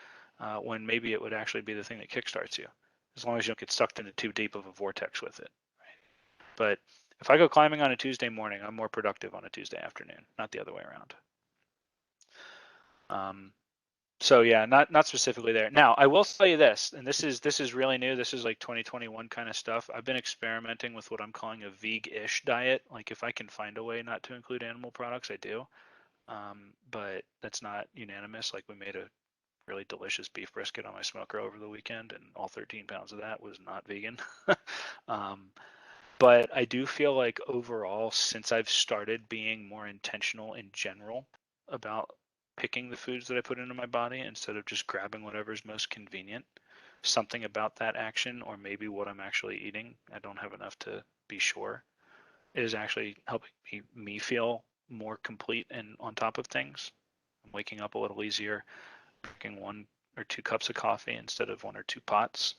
when maybe it would actually be the thing that kickstarts you, as long as you don't get sucked into too deep of a vortex with it. Right? But if I go climbing on a Tuesday morning, I'm more productive on a Tuesday afternoon, not the other way around. So yeah, not specifically there. Now I will tell you this, and this is really new. This is like 2021 kind of stuff. I've been experimenting with what I'm calling a veg-ish diet. Like if I can find a way not to include animal products, I do. But that's not unanimous. Like we made a really delicious beef brisket on my smoker over the weekend, and all 13 pounds of that was not vegan. But I do feel like overall, since I've started being more intentional in general about picking the foods that I put into my body instead of just grabbing whatever's most convenient, something about that action, or maybe what I'm actually eating, I don't have enough to be sure, is actually helping me feel more complete and on top of things. I'm waking up a little easier, drinking 1 or 2 cups of coffee instead of 1 or 2 pots.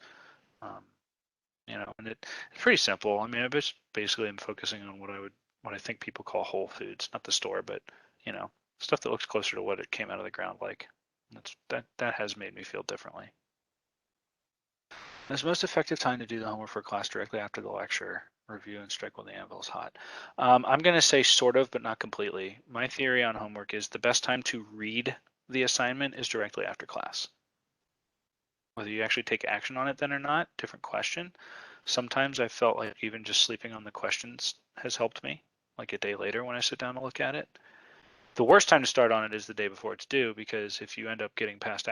And it's pretty simple. I mean, I just basically am focusing on what I think people call whole foods, not the store, but stuff that looks closer to what it came out of the ground like. That has made me feel differently. It's the most effective time to do the homework for class directly after the lecture. Review and strike when the anvil is hot. I'm going to say sort of, but not completely. My theory on homework is the best time to read the assignment is directly after class. Whether you actually take action on it then or not, different question. Sometimes I felt like even just sleeping on the questions has helped me, like a day later when I sit down to look at it. The worst time to start on it is the day before it's due, because if you end up getting past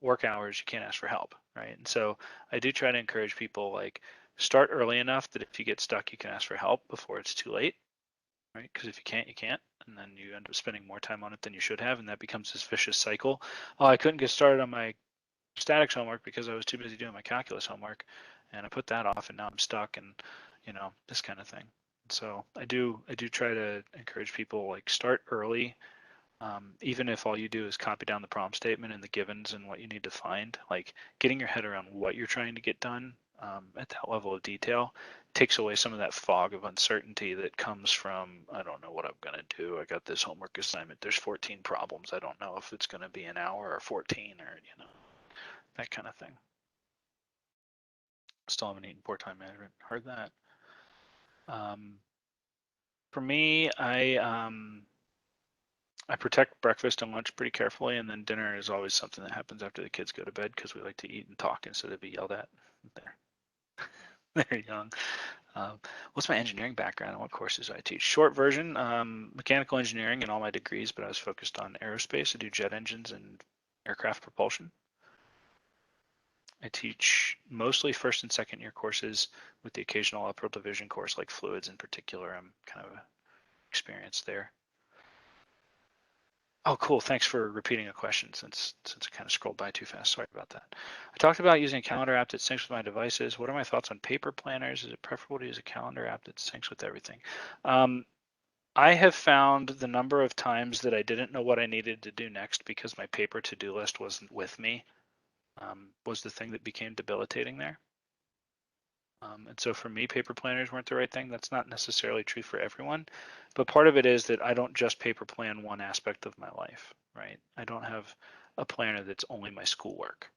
work hours, you can't ask for help, right? And so I do try to encourage people, like, start early enough that if you get stuck, you can ask for help before it's too late, right? Because if you can't, you can't, and then you end up spending more time on it than you should have, and that becomes this vicious cycle. Oh, I couldn't get started on my statics homework because I was too busy doing my calculus homework, and I put that off, and now I'm stuck, and this kind of thing. So I do try to encourage people, like, start early, even if all you do is copy down the problem statement and the givens and what you need to find. Like, getting your head around what you're trying to get done at that level of detail takes away some of that fog of uncertainty that comes from, I don't know what I'm going to do. I got this homework assignment. There's 14 problems. I don't know if it's going to be an hour or 14 or that kind of thing. Still haven't eaten poor time management. Heard that. For me, I protect breakfast and lunch pretty carefully, and then dinner is always something that happens after the kids go to bed because we like to eat and talk instead of be yelled at. They're young. What's my engineering background and what courses do I teach? Short version, mechanical engineering in all my degrees, but I was focused on aerospace. I do jet engines and aircraft propulsion. I teach mostly first and second year courses with the occasional upper division course like fluids in particular. I'm kind of experienced there. Oh, cool. Thanks for repeating a question since I kind of scrolled by too fast. Sorry about that. I talked about using a calendar app that syncs with my devices. What are my thoughts on paper planners? Is it preferable to use a calendar app that syncs with everything? I have found the number of times that I didn't know what I needed to do next because my paper to-do list wasn't with me was the thing that became debilitating there. And so for me, paper planners weren't the right thing. That's not necessarily true for everyone, but part of it is that I don't just paper plan one aspect of my life, right? I don't have a planner that's only my schoolwork.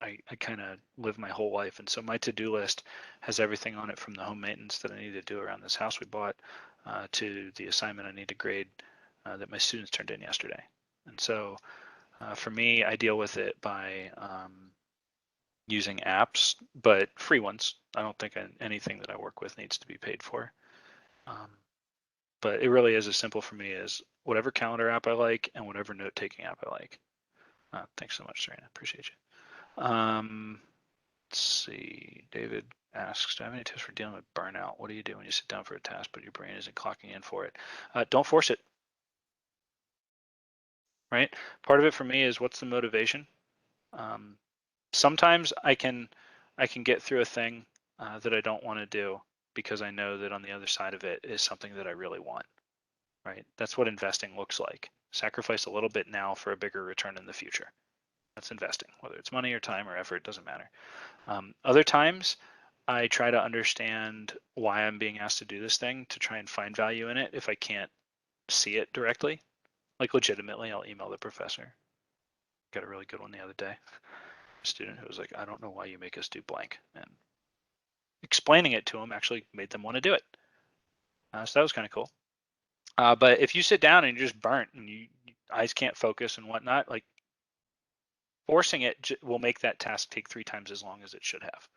I kind of live my whole life. And so my to-do list has everything on it from the home maintenance that I need to do around this house we bought to the assignment I need to grade that my students turned in yesterday. And so for me, I deal with it by using apps, but free ones. I don't think anything that I work with needs to be paid for. But it really is as simple for me as whatever calendar app I like and whatever note-taking app I like. Thanks so much, Serena. Appreciate you. Let's see. David asks, do I have any tips for dealing with burnout? What do you do when you sit down for a task but your brain isn't clocking in for it? Don't force it. Right? Part of it for me is what's the motivation? Sometimes I can get through a thing that I don't want to do because I know that on the other side of it is something that I really want, right? That's what investing looks like. Sacrifice a little bit now for a bigger return in the future. That's investing, whether it's money or time or effort, doesn't matter. Other times I try to understand why I'm being asked to do this thing to try and find value in it if I can't see it directly. Like legitimately, I'll email the professor. Got a really good one the other day. Student who was like, I don't know why you make us do blank, and explaining it to them actually made them want to do it. So that was kind of cool. But if you sit down and you're just burnt and your eyes can't focus and whatnot, like forcing it will make that task take 3 times as long as it should have.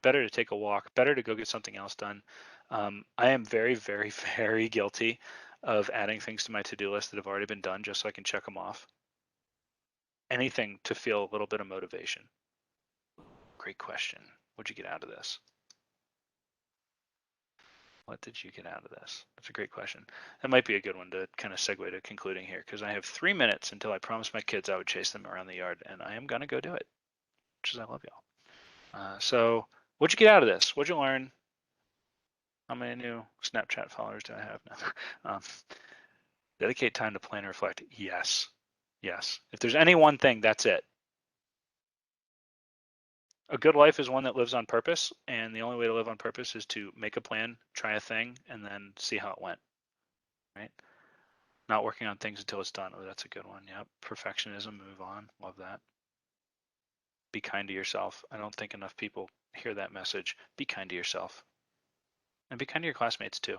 Better to take a walk, better to go get something else done. I am very, very, very guilty of adding things to my to-do list that have already been done just so I can check them off. Anything to feel a little bit of motivation. Great question. What'd you get out of this? What did you get out of this? That's a great question. That might be a good one to kind of segue to concluding here, because I have 3 minutes until I promised my kids I would chase them around the yard, and I am going to go do it, which is I love y'all. So what'd you get out of this? What'd you learn? How many new Snapchat followers do I have now? Dedicate time to plan and reflect. Yes. Yes. If there's any one thing, that's it. A good life is one that lives on purpose, and the only way to live on purpose is to make a plan, try a thing, and then see how it went, right? Not working on things until it's done. Oh, that's a good one. Yep. Perfectionism, move on. Love that. Be kind to yourself. I don't think enough people hear that message. Be kind to yourself. And be kind to your classmates too.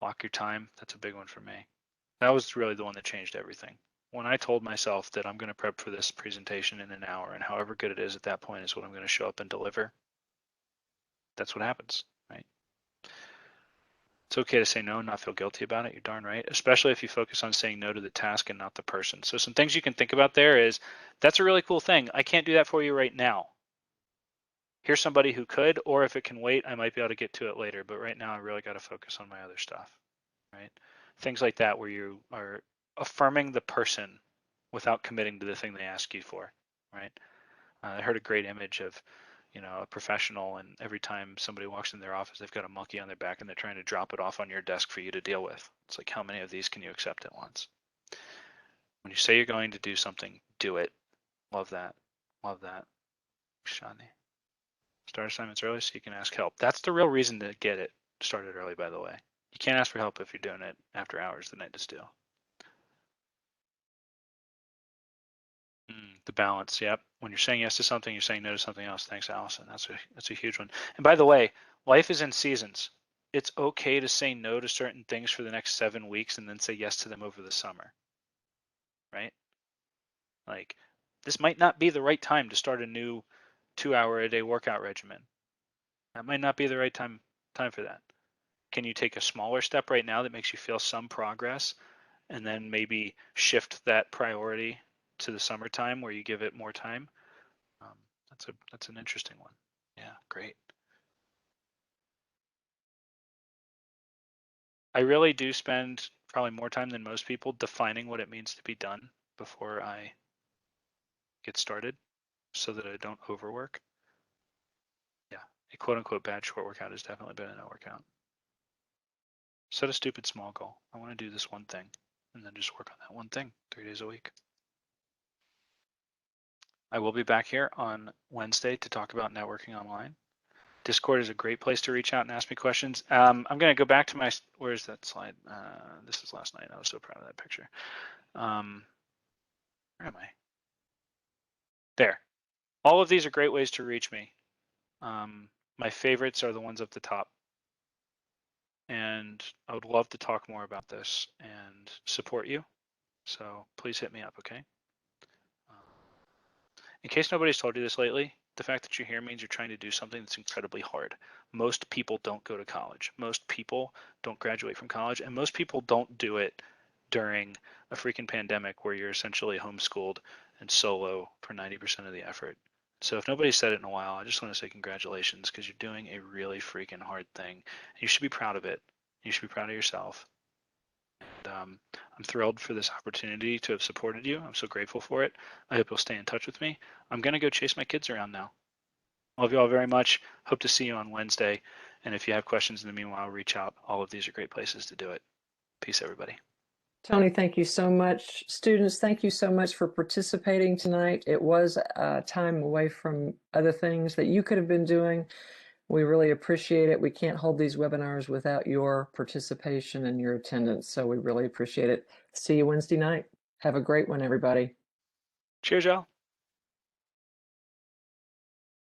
Block your time. That's a big one for me. That was really the one that changed everything. When I told myself that I'm going to prep for this presentation in an hour, and however good it is at that point is what I'm going to show up and deliver, that's what happens, right? It's okay to say no and not feel guilty about it. You're darn right, especially if you focus on saying no to the task and not the person. So some things you can think about there is, that's a really cool thing. I can't do that for you right now. Here's somebody who could, or if it can wait, I might be able to get to it later. But right now, I really got to focus on my other stuff, right? Things like that where you are affirming the person without committing to the thing they ask you for, right? I heard a great image of, a professional, and every time somebody walks in their office, they've got a monkey on their back and they're trying to drop it off on your desk for you to deal with. It's like, how many of these can you accept at once? When you say you're going to do something, do it. Love that. Love that. Shani. Start assignments early so you can ask help. That's the real reason to get it started early, by the way. You can't ask for help if you're doing it after hours the night to steal. The balance, yep. When you're saying yes to something, you're saying no to something else. Thanks, Allison. That's a huge one. And by the way, life is in seasons. It's okay to say no to certain things for the next 7 weeks and then say yes to them over the summer, right? Like, this might not be the right time to start a new 2-hour-a-day workout regimen. That might not be the right time for that. Can you take a smaller step right now that makes you feel some progress, and then maybe shift that priority to the summertime where you give it more time? That's an interesting one. Yeah, great. I really do spend probably more time than most people defining what it means to be done before I get started so that I don't overwork. Yeah, a quote unquote bad short workout has definitely been a no workout. Set a stupid small goal. I want to do this one thing, and then just work on that one thing 3 days a week. I will be back here on Wednesday to talk about networking online. Discord is a great place to reach out and ask me questions. I'm going to go back to where's that slide? This is last night. I was so proud of that picture. Where am I? There. All of these are great ways to reach me. My favorites are the ones up the top. And I would love to talk more about this and support you. So please hit me up, okay? In case nobody's told you this lately, the fact that you're here means you're trying to do something that's incredibly hard. Most people don't go to college. Most people don't graduate from college. And most people don't do it during a freaking pandemic where you're essentially homeschooled and solo for 90% of the effort. So if nobody's said it in a while, I just want to say congratulations, because you're doing a really freaking hard thing. You should be proud of it. You should be proud of yourself. And I'm thrilled for this opportunity to have supported you. I'm so grateful for it. I hope you'll stay in touch with me. I'm going to go chase my kids around now. Love you all very much. Hope to see you on Wednesday. And if you have questions in the meanwhile, reach out. All of these are great places to do it. Peace, everybody. Tony, thank you so much. Students, thank you so much for participating tonight. It was time away from other things that you could have been doing. We really appreciate it. We can't hold these webinars without your participation and your attendance, so we really appreciate it. See you Wednesday night. Have a great one, everybody. Cheers, y'all.